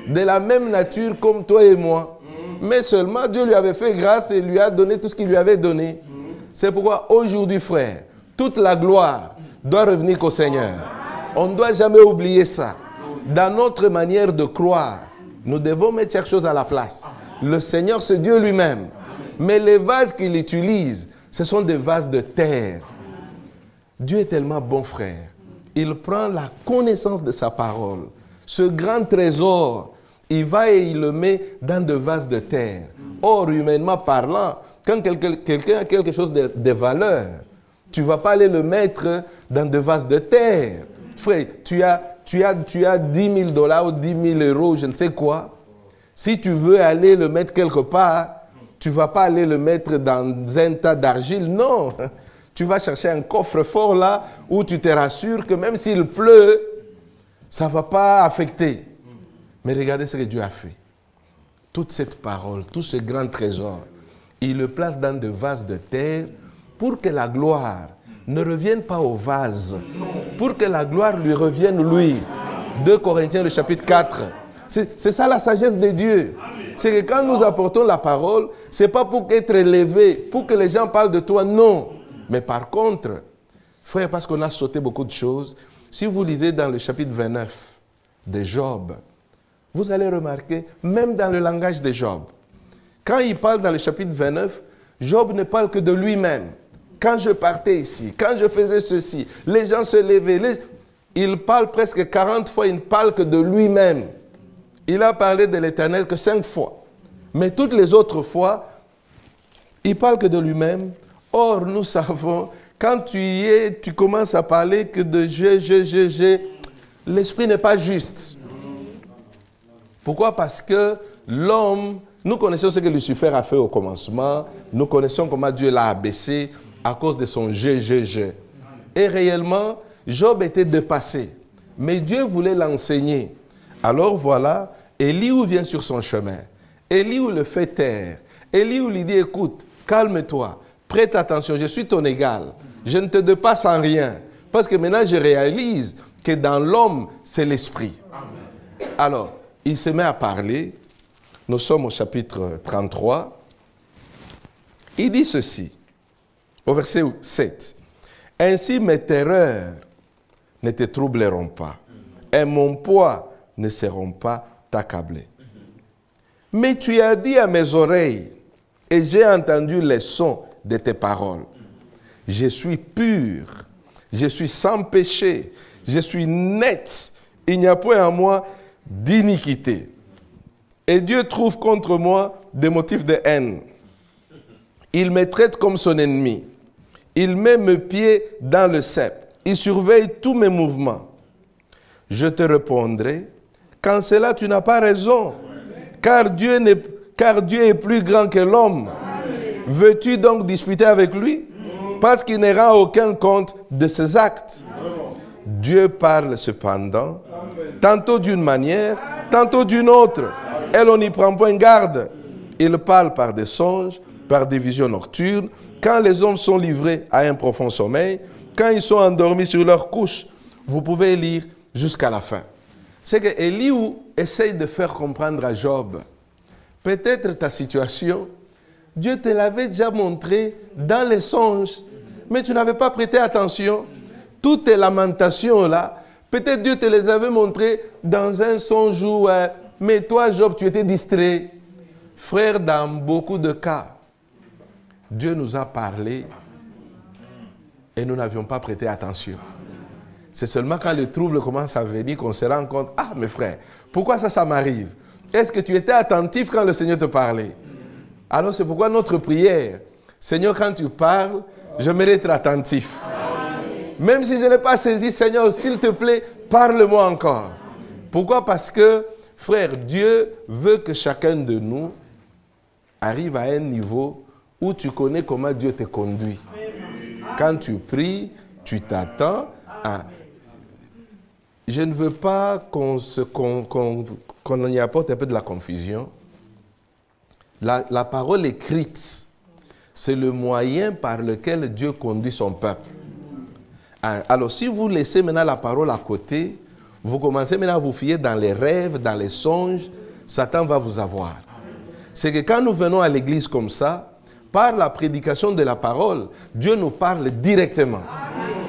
de la même nature comme toi et moi. Mais seulement Dieu lui avait fait grâce et lui a donné tout ce qu'il lui avait donné. C'est pourquoi aujourd'hui, frère, toute la gloire doit revenir au Seigneur. On ne doit jamais oublier ça. Dans notre manière de croire, nous devons mettre chaque chose à la place. Le Seigneur, c'est Dieu lui-même. Mais les vases qu'il utilise, ce sont des vases de terre. Dieu est tellement bon, frère. Il prend la connaissance de sa parole. Ce grand trésor, il va et il le met dans des vases de terre. Or, humainement parlant, quand quelqu'un a quelque chose de valeur, tu ne vas pas aller le mettre dans des vases de terre. Frère, tu as 10 000 dollars ou 10 000 euros, je ne sais quoi. Si tu veux aller le mettre quelque part, tu ne vas pas aller le mettre dans un tas d'argile. Non, Tu vas chercher un coffre-fort là où tu te rassures que même s'il pleut, ça ne va pas affecter. Mais regardez ce que Dieu a fait. Toute cette parole, tout ce grand trésor, il le place dans des vases de terre pour que la gloire ne revienne pas au vase, pour que la gloire lui revienne lui. 2 Corinthiens, le chapitre 4. C'est ça la sagesse de Dieu. C'est que quand nous apportons la parole, ce n'est pas pour être élevé, pour que les gens parlent de toi, non. Mais par contre, frère, parce qu'on a sauté beaucoup de choses, si vous lisez dans le chapitre 29 de Job, vous allez remarquer, même dans le langage de Job, quand il parle dans le chapitre 29, Job ne parle que de lui-même. Quand je partais ici, quand je faisais ceci, les gens se levaient. Il parle presque 40 fois, il ne parle que de lui-même. Il a parlé de l'Éternel que 5 fois. Mais toutes les autres fois, il parle que de lui-même. Or, nous savons, quand tu y es, tu commences à parler que de je. L'esprit n'est pas juste. Pourquoi? Parce que l'homme, nous connaissons ce que Lucifer a fait au commencement, nous connaissons comment Dieu l'a abaissé à cause de son je. Et réellement, Job était dépassé, mais Dieu voulait l'enseigner. Alors voilà, Élihu vient sur son chemin. Élihu le fait taire. Élihu lui dit, écoute, calme-toi, prête attention, je suis ton égal. Je ne te dépasse en rien. Parce que maintenant, je réalise que dans l'homme, c'est l'esprit. Alors, il se met à parler. Nous sommes au chapitre 33. Il dit ceci, au verset 7. « Ainsi mes terreurs ne te troubleront pas, et mon poids ne seront pas t'accabler. Mais tu as dit à mes oreilles, et j'ai entendu les sons de tes paroles. Je suis pur, je suis sans péché, je suis net, il n'y a point en moi d'iniquité. Et Dieu trouve contre moi des motifs de haine. Il me traite comme son ennemi. Il met mes pieds dans le cep. Il surveille tous mes mouvements. Je te répondrai, qu'en cela tu n'as pas raison, car Dieu est plus grand que l'homme. Veux-tu donc disputer avec lui? Parce qu'il ne rend aucun compte de ses actes. Dieu parle cependant, tantôt d'une manière, tantôt d'une autre. Et l'on n'y prend point garde. Il parle par des songes, par des visions nocturnes, quand les hommes sont livrés à un profond sommeil, quand ils sont endormis sur leur couche. Vous pouvez lire jusqu'à la fin. C'est que Élihu essaye de faire comprendre à Job, peut-être ta situation, Dieu te l'avait déjà montré dans les songes, mais tu n'avais pas prêté attention. Toutes tes lamentations là, peut-être Dieu te les avait montrées dans un songe où, mais toi Job, tu étais distrait. Frère, dans beaucoup de cas, Dieu nous a parlé et nous n'avions pas prêté attention. C'est seulement quand le trouble commence à venir qu'on se rend compte, ah mes frères, pourquoi ça m'arrive? Est-ce que tu étais attentif quand le Seigneur te parlait? Alors c'est pourquoi notre prière, Seigneur, quand tu parles, j'aimerais être attentif. Même si je n'ai pas saisi, Seigneur, s'il te plaît, parle-moi encore. Pourquoi? Parce que, frère, Dieu veut que chacun de nous arrive à un niveau où tu connais comment Dieu te conduit. Quand tu pries, tu t'attends à... Je ne veux pas qu'on y apporte un peu de la confusion. La parole écrite, c'est le moyen par lequel Dieu conduit son peuple. Alors, si vous laissez maintenant la parole à côté, vous commencez maintenant à vous fier dans les rêves, dans les songes, Satan va vous avoir. C'est que quand nous venons à l'église comme ça, par la prédication de la parole, Dieu nous parle directement.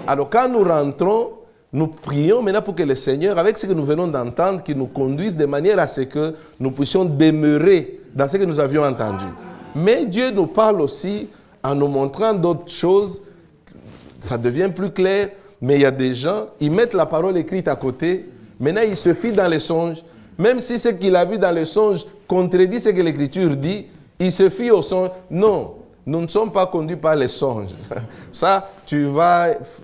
Alors, quand nous rentrons, nous prions maintenant pour que le Seigneur, avec ce que nous venons d'entendre, qu'il nous conduise de manière à ce que nous puissions demeurer dans ce que nous avions entendu. Mais Dieu nous parle aussi en nous montrant d'autres choses. Ça devient plus clair, mais il y a des gens, ils mettent la parole écrite à côté, maintenant ils se fient dans les songes, même si ce qu'il a vu dans les songes contredit ce que l'Écriture dit, ils se fient aux songes. Non, nous ne sommes pas conduits par les songes. Ça,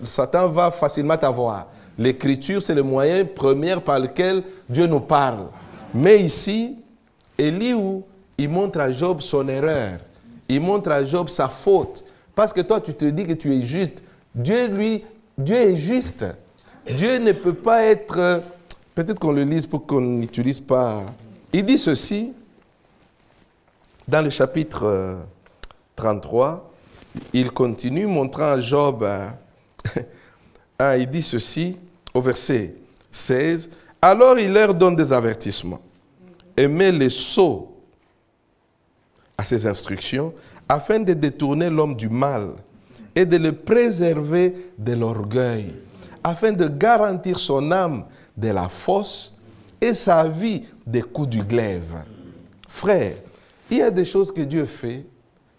Satan va facilement t'avoir. L'Écriture, c'est le moyen premier par lequel Dieu nous parle. Mais ici, Élihu, il montre à Job son erreur. Il montre à Job sa faute. Parce que toi, tu te dis que tu es juste. Dieu, lui, Dieu est juste. Dieu ne peut pas être... Peut-être qu'on le lise pour qu'on n'utilise pas... Il dit ceci, dans le chapitre 33, il continue, montrant à Job... il dit ceci, au verset 16, « Alors il leur donne des avertissements et met les sceaux à ses instructions, afin de détourner l'homme du mal et de le préserver de l'orgueil, afin de garantir son âme de la fosse et sa vie des coups du glaive. » Frère, il y a des choses que Dieu fait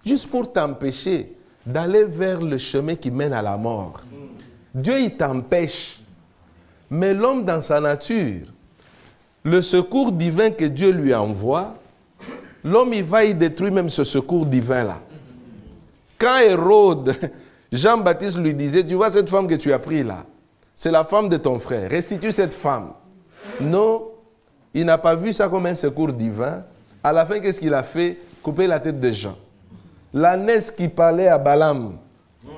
juste pour t'empêcher d'aller vers le chemin qui mène à la mort. Dieu, il t'empêche. Mais l'homme, dans sa nature, le secours divin que Dieu lui envoie, l'homme, il va y détruire même ce secours divin-là. Quand Hérode, Jean-Baptiste lui disait, tu vois cette femme que tu as prise là, c'est la femme de ton frère, restitue cette femme. Non, il n'a pas vu ça comme un secours divin. À la fin, qu'est-ce qu'il a fait? Couper la tête de Jean. L'ânesse qui parlait à Balaam,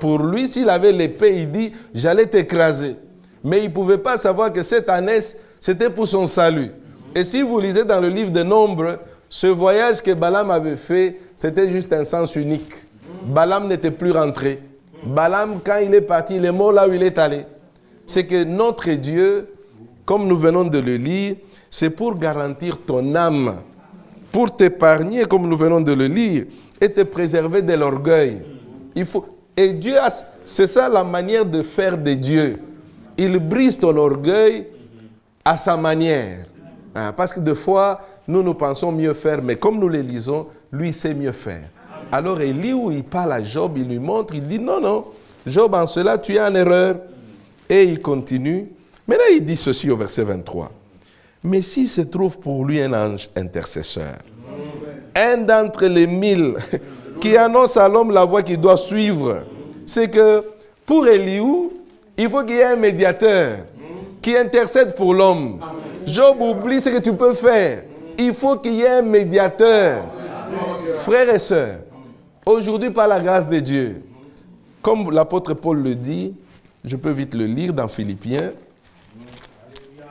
pour lui, s'il avait l'épée, il dit, j'allais t'écraser. Mais il ne pouvait pas savoir que cette ânesse, c'était pour son salut. Et si vous lisez dans le livre de Nombres, ce voyage que Balaam avait fait, c'était juste un sens unique. Balaam n'était plus rentré. Balaam, quand il est parti, il est mort là où il est allé. C'est que notre Dieu, comme nous venons de le lire, c'est pour garantir ton âme, pour t'épargner, comme nous venons de le lire, et te préserver de l'orgueil. Et Dieu, c'est ça la manière de faire de Dieu. Il brise ton orgueil à sa manière. Parce que des fois, nous pensons mieux faire, mais comme nous le lisons, lui sait mieux faire. Alors Élie, où il parle à Job, il lui montre, il dit, non, non, Job, en cela, tu es en erreur. Et il continue. Mais là, il dit ceci au verset 23. Mais s'il se trouve pour lui un ange intercesseur, un d'entre les 1000 qui annonce à l'homme la voie qu'il doit suivre, c'est que pour Éliou, il faut qu'il y ait un médiateur qui intercède pour l'homme. Job oublie ce que tu peux faire. Il faut qu'il y ait un médiateur. Frères et sœurs, aujourd'hui, par la grâce de Dieu, comme l'apôtre Paul le dit, je peux vite le lire dans Philippiens.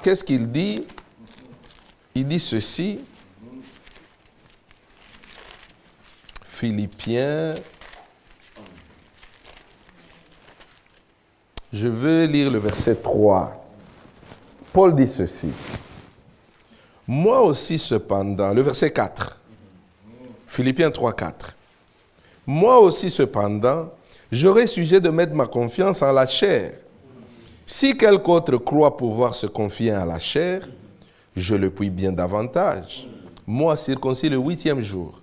Qu'est-ce qu'il dit? Il dit ceci. Philippiens. Je veux lire le verset 3. Paul dit ceci. Moi aussi cependant, le verset 4. Philippiens 3, 4. Moi aussi cependant, j'aurai sujet de mettre ma confiance en la chair. Si quelque autre croit pouvoir se confier en la chair, je le puis bien davantage. Moi, circoncis le 8e jour,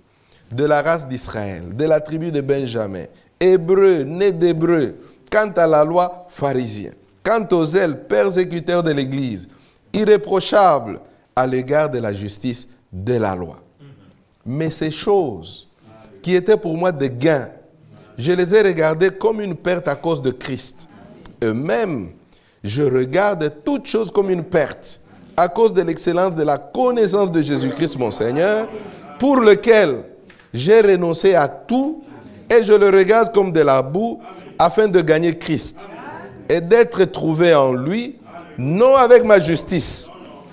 de la race d'Israël, de la tribu de Benjamin, hébreu, né d'hébreu, quant à la loi, pharisien, quant aux zèles, persécuteurs de l'Église, irréprochable à l'égard de la justice de la loi. Mais ces choses qui étaient pour moi des gains, je les ai regardées comme une perte à cause de Christ. Eux-mêmes, je regarde toutes choses comme une perte à cause de l'excellence de la connaissance de Jésus-Christ, mon Seigneur, pour lequel j'ai renoncé à tout et je le regarde comme de la boue afin de gagner Christ et d'être trouvé en lui, non avec ma justice,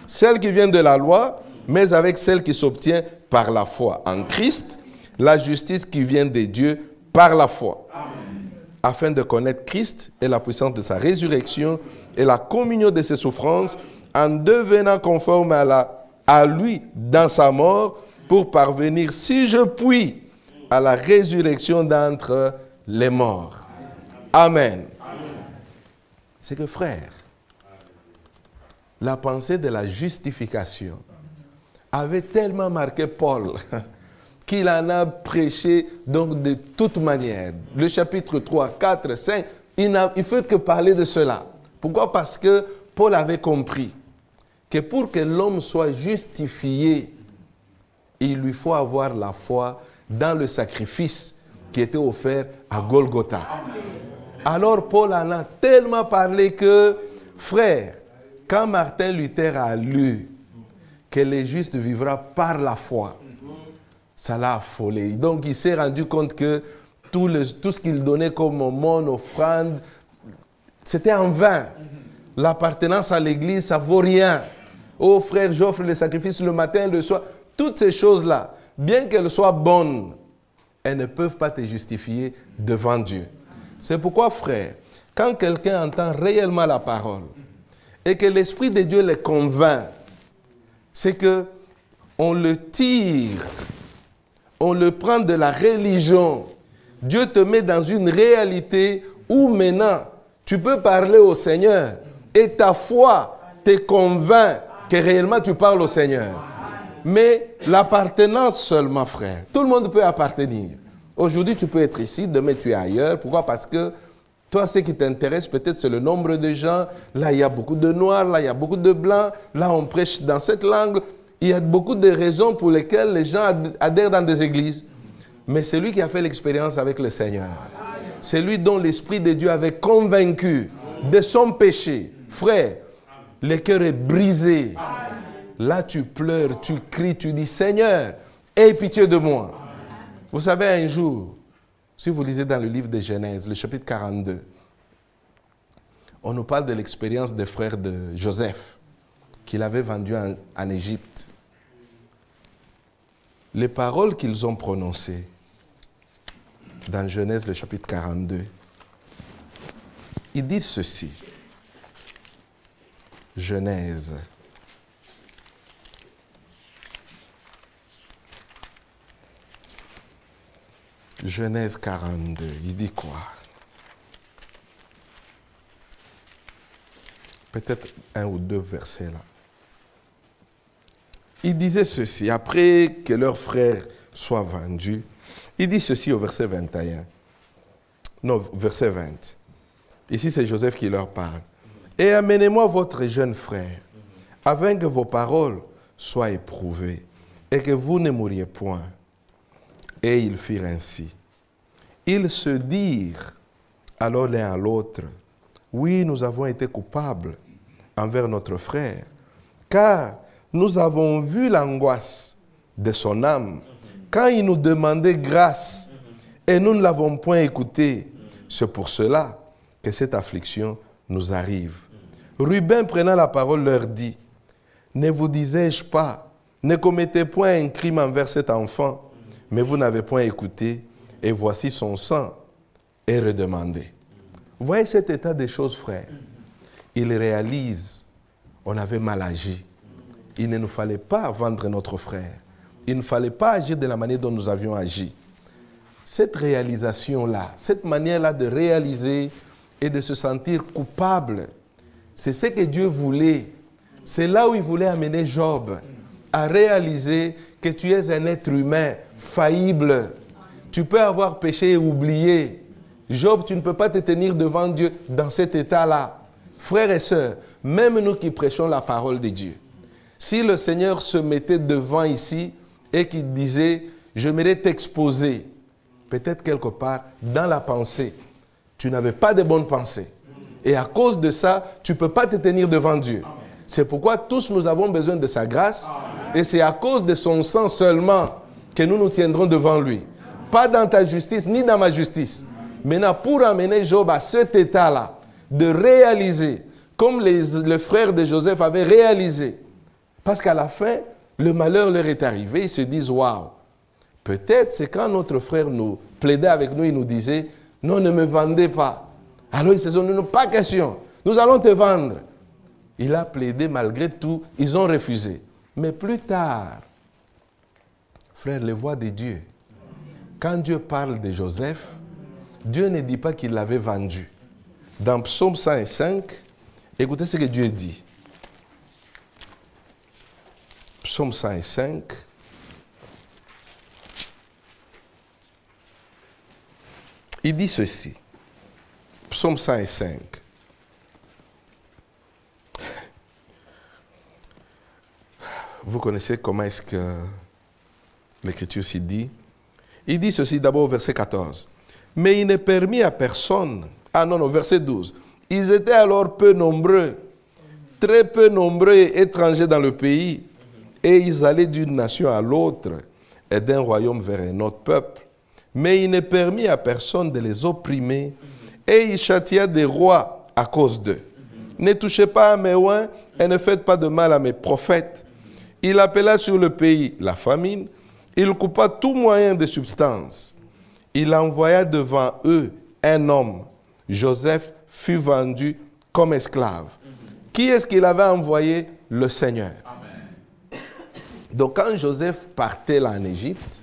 celle qui vient de la loi, mais avec celle qui s'obtient par la foi en Christ, la justice qui vient de Dieu par la foi, afin de connaître Christ et la puissance de sa résurrection et la communion de ses souffrances, en devenant conforme à lui dans sa mort, pour parvenir, si je puis, à la résurrection d'entre les morts. Amen. C'est que frère, la pensée de la justification avait tellement marqué Paul qu'il en a prêché donc de toute manière. Le chapitre 3, 4, 5, il ne faut que parler de cela. Pourquoi? Parce que Paul avait compris que pour que l'homme soit justifié, il lui faut avoir la foi dans le sacrifice qui était offert à Golgotha. Alors Paul en a tellement parlé que, frère, quand Martin Luther a lu que le juste vivra par la foi, ça l'a affolé. Donc il s'est rendu compte que tout ce qu'il donnait comme aumône, offrande, c'était en vain. L'appartenance à l'église, ça ne vaut rien. Oh frère, j'offre les sacrifices le matin, le soir. Toutes ces choses-là, bien qu'elles soient bonnes, elles ne peuvent pas te justifier devant Dieu. C'est pourquoi, frère, quand quelqu'un entend réellement la parole et que l'Esprit de Dieu les convainc, c'est que on le tire, on le prend de la religion. Dieu te met dans une réalité où maintenant, tu peux parler au Seigneur et ta foi te convainc que réellement tu parles au Seigneur. Mais l'appartenance seulement, frère, tout le monde peut appartenir. Aujourd'hui, tu peux être ici, demain tu es ailleurs. Pourquoi? Parce que toi, ce qui t'intéresse peut-être, c'est le nombre de gens. Là, il y a beaucoup de noirs, là, il y a beaucoup de blancs. Là, on prêche dans cette langue. Il y a beaucoup de raisons pour lesquelles les gens adhèrent dans des églises. Mais c'est lui qui a fait l'expérience avec le Seigneur. C'est lui dont l'Esprit de Dieu avait convaincu de son péché. Frère, le cœur est brisé. Là, tu pleures, tu cries, tu dis, Seigneur, aie pitié de moi. Vous savez, un jour, si vous lisez dans le livre de Genèse, le chapitre 42, on nous parle de l'expérience des frères de Joseph, qu'il avait vendu en Égypte. Les paroles qu'ils ont prononcées dans Genèse, le chapitre 42, ils disent ceci. Genèse. Genèse 42, il dit quoi? Peut-être un ou deux versets là. Il disait ceci, après que leur frère soit vendu, il dit ceci au verset 21. Non, verset 20. Ici, c'est Joseph qui leur parle. Et amenez-moi votre jeune frère, afin que vos paroles soient éprouvées, et que vous ne mouriez point. Et ils firent ainsi. Ils se dirent alors l'un à l'autre, oui, nous avons été coupables envers notre frère, car nous avons vu l'angoisse de son âme, quand il nous demandait grâce, et nous ne l'avons point écouté. C'est pour cela que cette affliction nous arrive. Ruben, prenant la parole, leur dit, ne vous disais-je pas, ne commettez point un crime envers cet enfant, mais vous n'avez point écouté, et voici son sang est redemandé. Vous voyez cet état des choses, frère. Il réalise, on avait mal agi. Il ne nous fallait pas vendre notre frère. Il ne fallait pas agir de la manière dont nous avions agi. Cette réalisation-là, cette manière-là de réaliser et de se sentir coupable, c'est ce que Dieu voulait. C'est là où il voulait amener Job, à réaliser que tu es un être humain faillible. Tu peux avoir péché et oublié. Job, tu ne peux pas te tenir devant Dieu dans cet état-là. Frères et sœurs, même nous qui prêchons la parole de Dieu, si le Seigneur se mettait devant ici et qu'il disait, j'aimerais t'exposer, peut-être quelque part dans la pensée, tu n'avais pas de bonnes pensées. Et à cause de ça, tu ne peux pas te tenir devant Dieu. C'est pourquoi tous nous avons besoin de sa grâce. Et c'est à cause de son sang seulement que nous nous tiendrons devant lui. Pas dans ta justice, ni dans ma justice. Maintenant, pour amener Job à cet état-là, de réaliser, comme le frère de Joseph avait réalisé, parce qu'à la fin, le malheur leur est arrivé, ils se disent, waouh, peut-être c'est quand notre frère nous plaidait avec nous, il nous disait, non, ne me vendez pas. Alors ils se sont dit, non, pas question, nous allons te vendre. Il a plaidé malgré tout, ils ont refusé. Mais plus tard, frère, les voix de Dieu, quand Dieu parle de Joseph, Dieu ne dit pas qu'il l'avait vendu. Dans Psaume 105, écoutez ce que Dieu dit. Psaume 105. Il dit ceci. Psaume 105. Vous connaissez comment est-ce que l'Écriture s'y dit. Il dit ceci d'abord au verset 14. Mais il n'est permis à personne. Ah non, non, verset 12. Ils étaient alors peu nombreux, très peu nombreux et étrangers dans le pays. Et ils allaient d'une nation à l'autre et d'un royaume vers un autre peuple. mais il ne permit à personne de les opprimer, et il châtia des rois à cause d'eux. Ne touchez pas à mes oins, et ne faites pas de mal à mes prophètes. Il appela sur le pays la famine, il coupa tout moyen de substance. Il envoya devant eux un homme. Joseph fut vendu comme esclave. Qui est-ce qu'il avait envoyé? Le Seigneur. Amen. Donc quand Joseph partait là en Égypte,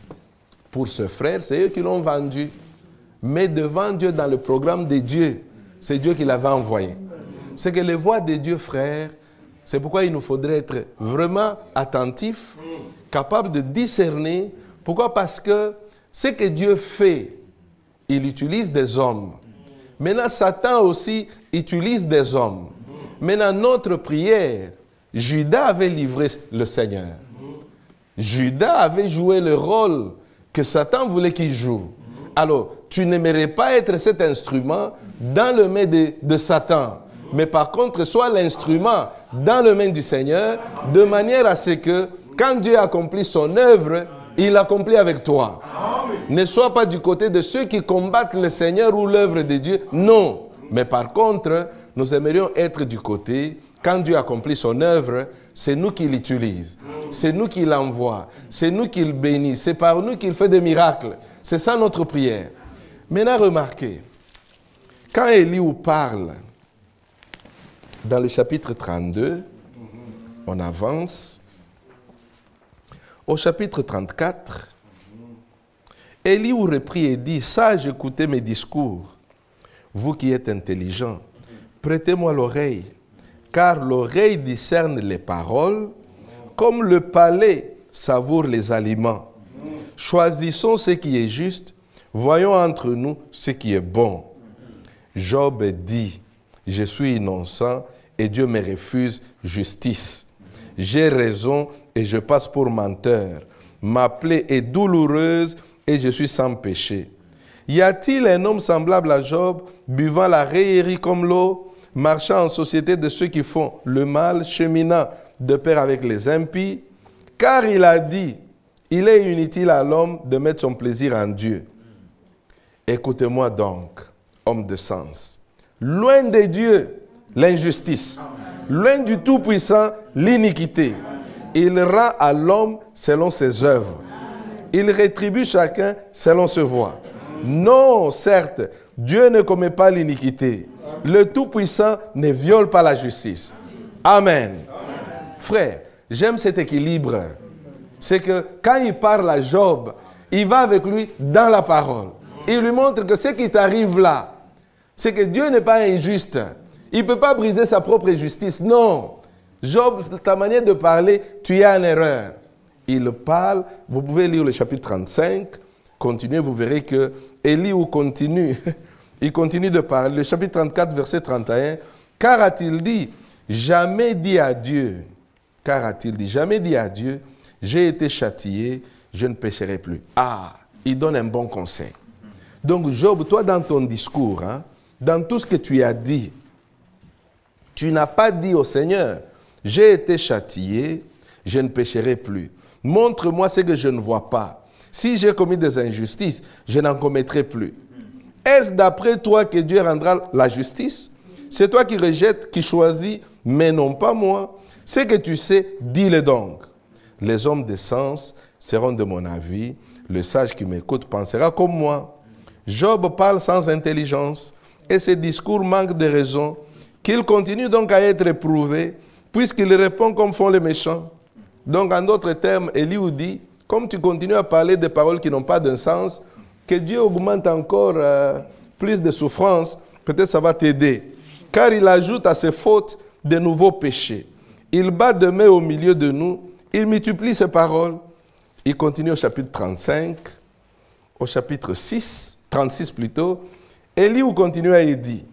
pour ce frère, c'est eux qui l'ont vendu. Mais devant Dieu, dans le programme de Dieu, c'est Dieu qui l'avait envoyé. C'est que les voies de Dieu, frère, c'est pourquoi il nous faudrait être vraiment attentifs, capables de discerner. Pourquoi? Parce que ce que Dieu fait, il utilise des hommes. Maintenant, Satan aussi utilise des hommes. Maintenant, notre prière, Judas avait livré le Seigneur. Judas avait joué le rôle que Satan voulait qu'il joue. Alors, tu n'aimerais pas être cet instrument dans le main de Satan. Mais par contre, sois l'instrument dans le main du Seigneur, de manière à ce que, quand Dieu accomplit son œuvre, il l'accomplit avec toi. Ne sois pas du côté de ceux qui combattent le Seigneur ou l'œuvre de Dieu. Non. Mais par contre, nous aimerions être du côté, quand Dieu accomplit son œuvre, c'est nous qui l'utilisons. C'est nous qui l'envoie. C'est nous qui le bénit. C'est par nous qu'il fait des miracles. C'est ça notre prière. Maintenant, remarquez, quand Élihu parle, dans le chapitre 32, on avance. Au chapitre 34, Élihu reprit et dit, « Sage, écoutez mes discours. Vous qui êtes intelligents, prêtez-moi l'oreille, car l'oreille discerne les paroles, comme le palais savoure les aliments. Choisissons ce qui est juste, voyons entre nous ce qui est bon. » Job dit, « Je suis innocent et Dieu me refuse justice. J'ai raison et je passe pour menteur. Ma plaie est douloureuse et je suis sans péché. Y a-t-il un homme semblable à Job, buvant la raillerie comme l'eau, marchant en société de ceux qui font le mal, cheminant de pair avec les impies? Car il a dit, il est inutile à l'homme de mettre son plaisir en Dieu. Écoutez-moi donc, homme de sens. Loin de Dieu, l'injustice. Loin du Tout-Puissant, l'iniquité. Il rend à l'homme selon ses œuvres. Il rétribue chacun selon ses voies. Non, certes, Dieu ne commet pas l'iniquité. Le Tout-Puissant ne viole pas la justice. Amen. Frère, j'aime cet équilibre. C'est que quand il parle à Job, il va avec lui dans la parole. Il lui montre que ce qui t'arrive là, c'est que Dieu n'est pas injuste. Il ne peut pas briser sa propre justice. Non. Job, ta manière de parler, tu es en erreur. Il parle, vous pouvez lire le chapitre 35, continuez, vous verrez que Élihu continue. Il continue de parler. Le chapitre 34, verset 31. Car a-t-il dit, jamais dit à Dieu, car a-t-il dit, jamais dit à Dieu, j'ai été châtié, je ne pécherai plus. Ah, il donne un bon conseil. Donc Job, toi dans ton discours, dans tout ce que tu as dit, tu n'as pas dit au Seigneur, j'ai été châtié, je ne pécherai plus. Montre-moi ce que je ne vois pas. Si j'ai commis des injustices, je n'en commettrai plus. Est-ce d'après toi que Dieu rendra la justice? C'est toi qui rejettes, qui choisis, mais non pas moi. Ce que tu sais, dis-le donc. Les hommes de sens seront de mon avis. Le sage qui m'écoute pensera comme moi. Job parle sans intelligence et ses discours manquent de raison. Qu'il continue donc à être éprouvé, puisqu'il répond comme font les méchants. Donc, en d'autres termes, Élihu dit, comme tu continues à parler des paroles qui n'ont pas de sens, que Dieu augmente encore plus de souffrance, peut-être ça va t'aider. Car il ajoute à ses fautes de nouveaux péchés. Il bat de main au milieu de nous, il multiplie ses paroles. Il continue au chapitre 35, au chapitre 6, 36 plutôt. Élihu continue et dit,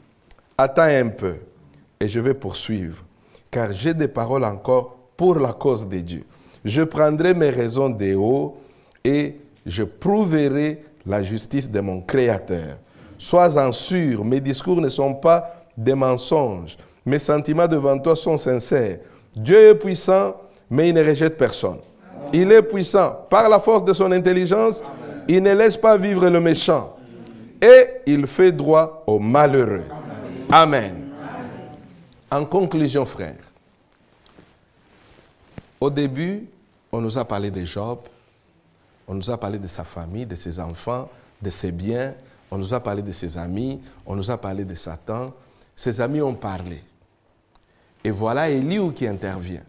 attends un peu, et je vais poursuivre, car j'ai des paroles encore pour la cause de Dieu. Je prendrai mes raisons des hauts et je prouverai la justice de mon Créateur. Sois-en sûr, mes discours ne sont pas des mensonges. Mes sentiments devant toi sont sincères. Dieu est puissant, mais il ne rejette personne. Il est puissant par la force de son intelligence Il ne laisse pas vivre le méchant. Et il fait droit aux malheureux. Amen. En conclusion, frères, au début, on nous a parlé de Job, on nous a parlé de sa famille, de ses enfants, de ses biens, on nous a parlé de ses amis, on nous a parlé de Satan. Ses amis ont parlé. Et voilà Élihu qui intervient.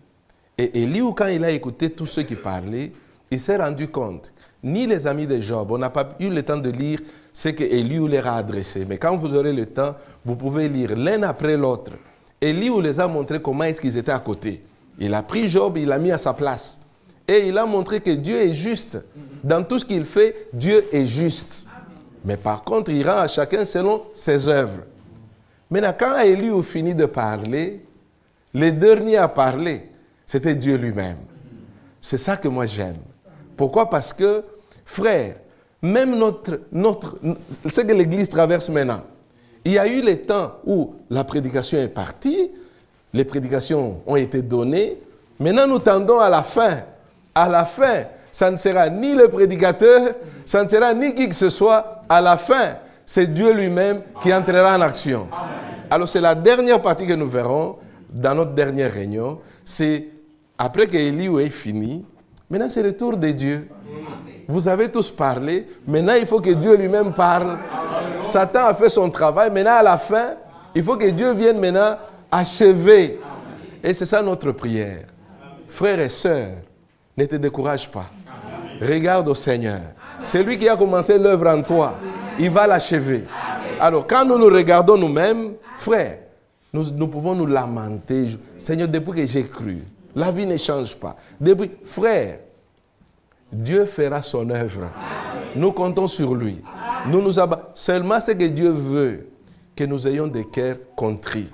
Et Élihu, quand il a écouté tous ceux qui parlaient, il s'est rendu compte, ni les amis de Job, on n'a pas eu le temps de lire ce que Élihu leur a adressé. Mais quand vous aurez le temps, vous pouvez lire l'un après l'autre. Élihu les a montré comment est-ce qu'ils étaient à côté. Il a pris Job, il l'a mis à sa place. Et il a montré que Dieu est juste. Dans tout ce qu'il fait, Dieu est juste. Mais par contre, il rend à chacun selon ses œuvres. Maintenant, quand Élihu finit de parler, le dernier à parler, c'était Dieu lui-même. C'est ça que moi j'aime. Pourquoi? Parce que, frère, même ce que l'Église traverse maintenant, il y a eu les temps où la prédication est partie, les prédications ont été données, maintenant nous tendons à la fin. À la fin, ça ne sera ni le prédicateur, ça ne sera ni qui que ce soit. À la fin, c'est Dieu lui-même qui entrera en action. Alors c'est la dernière partie que nous verrons dans notre dernière réunion. C'est après que Élihu ait fini, maintenant c'est le tour de Dieu. Vous avez tous parlé, maintenant il faut que Dieu lui-même parle. Satan a fait son travail, maintenant à la fin, il faut que Dieu vienne maintenant achever. Et c'est ça notre prière. Frères et sœurs, ne te décourage pas. Regarde au Seigneur. C'est lui qui a commencé l'œuvre en toi. Il va l'achever. Alors, quand nous nous regardons nous-mêmes, frères, nous pouvons nous lamenter. Seigneur, depuis que j'ai cru, la vie ne change pas. Depuis, frère, Dieu fera son œuvre. Nous comptons sur lui. Seulement ce que Dieu veut, que nous ayons des cœurs contrits,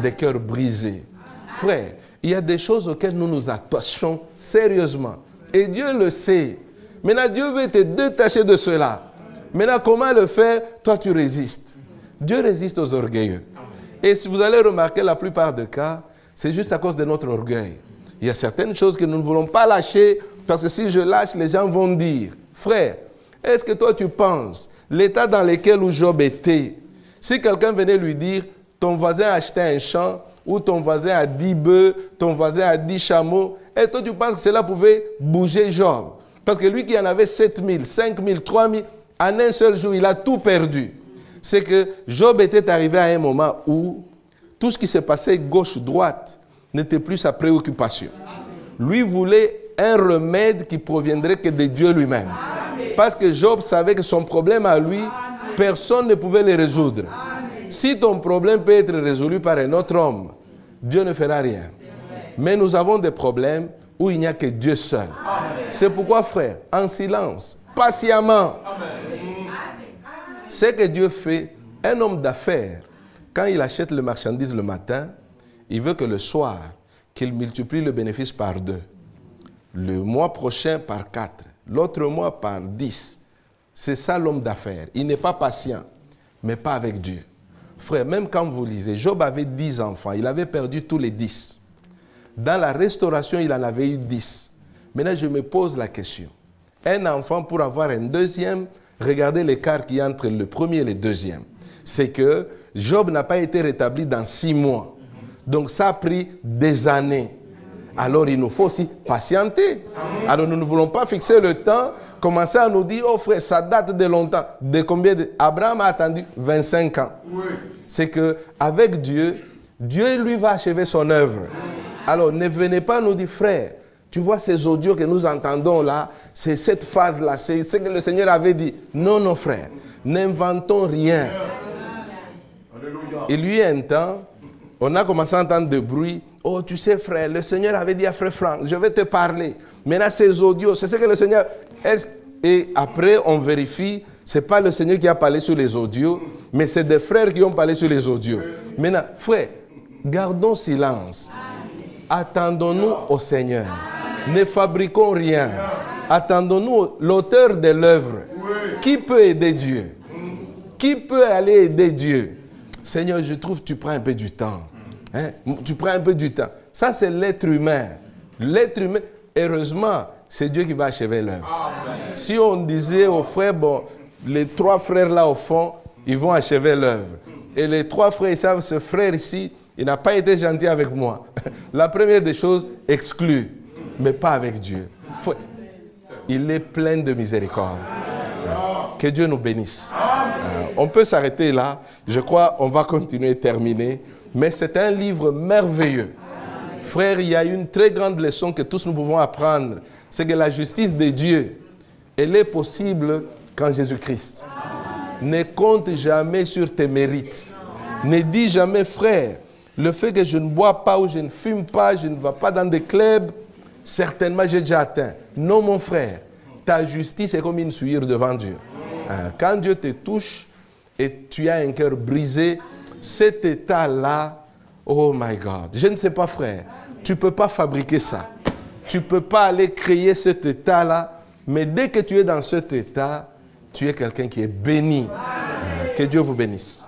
des cœurs brisés. Frère, il y a des choses auxquelles nous nous attachons sérieusement. Et Dieu le sait. Maintenant, Dieu veut te détacher de cela. Maintenant, comment le faire? Toi, tu résistes. Dieu résiste aux orgueilleux. Et si vous allez remarquer, la plupart des cas, c'est juste à cause de notre orgueil. Il y a certaines choses que nous ne voulons pas lâcher, parce que si je lâche, les gens vont dire, frère, est-ce que toi tu penses, l'état dans lequel Job était, si quelqu'un venait lui dire, ton voisin a acheté un champ, ou ton voisin a 10 bœufs, ton voisin a 10 chameaux, et toi tu penses que cela pouvait bouger Job? Parce que lui qui en avait 7000, 5000, 3000, en un seul jour, il a tout perdu. C'est que Job était arrivé à un moment où tout ce qui se passait gauche-droite n'était plus sa préoccupation. Lui voulait un remède qui proviendrait que de Dieu lui-même. Parce que Job savait que son problème à lui, personne ne pouvait le résoudre. Si ton problème peut être résolu par un autre homme, Dieu ne fera rien. Mais nous avons des problèmes où il n'y a que Dieu seul. C'est pourquoi, frère, en silence, patiemment, ce que Dieu fait, un homme d'affaires, quand il achète le marchandise le matin, il veut que le soir, qu'il multiplie le bénéfice par 2. Le mois prochain par 4. L'autre mois par 10. C'est ça l'homme d'affaires. Il n'est pas patient, mais pas avec Dieu. Frère, même quand vous lisez, Job avait 10 enfants. Il avait perdu tous les 10. Dans la restauration, il en avait eu 10. Maintenant, je me pose la question. Un enfant, pour avoir un deuxième, regardez l'écart qu'il y a entre le premier et le deuxième. C'est que Job n'a pas été rétabli dans 6 mois. Donc, ça a pris des années. Alors, il nous faut aussi patienter. Alors, nous ne voulons pas fixer le temps, commencer à nous dire, oh frère, ça date de longtemps. De combien de... Abraham a attendu 25 ans. Oui. C'est qu'avec Dieu, Dieu lui va achever son œuvre. Alors, ne venez pas nous dire, frère, tu vois ces audios que nous entendons là, c'est cette phase-là, c'est ce que le Seigneur avait dit. Non, non, frère, n'inventons rien. Il y a un temps, on a commencé à entendre des bruits. Oh, tu sais, frère, le Seigneur avait dit à frère Franck, je vais te parler. Maintenant, ces audios, c'est ce que le Seigneur... Et après, on vérifie, ce n'est pas le Seigneur qui a parlé sur les audios, mais c'est des frères qui ont parlé sur les audios. Maintenant, frère, gardons silence. Attendons-nous au Seigneur. Ne fabriquons rien. Attendons-nous l'auteur de l'œuvre. Qui peut aider Dieu? Qui peut aller aider Dieu? Seigneur, je trouve que tu prends un peu du temps. Hein? Tu prends un peu du temps. Ça, c'est l'être humain. L'être humain, heureusement, c'est Dieu qui va achever l'œuvre. Si on disait aux frères, bon, les 3 frères là au fond, ils vont achever l'œuvre. Et les 3 frères, ils savent, ce frère ici, il n'a pas été gentil avec moi. La première des choses, exclue, mais pas avec Dieu. Il est plein de miséricorde. Que Dieu nous bénisse. On peut s'arrêter là. Je crois qu'on va continuer et terminer. Mais c'est un livre merveilleux. Frère, il y a une très grande leçon que tous nous pouvons apprendre. C'est que la justice de Dieu, elle est possible qu'en Jésus-Christ. Ne compte jamais sur tes mérites. Ne dis jamais, frère, le fait que je ne bois pas ou je ne fume pas, je ne vais pas dans des clubs, certainement j'ai déjà atteint. Non, mon frère, ta justice est comme une souillure devant Dieu. Quand Dieu te touche et tu as un cœur brisé, cet état-là, oh my God, je ne sais pas, frère, tu ne peux pas fabriquer ça. Tu ne peux pas aller créer cet état-là, mais dès que tu es dans cet état, tu es quelqu'un qui est béni. Que Dieu vous bénisse.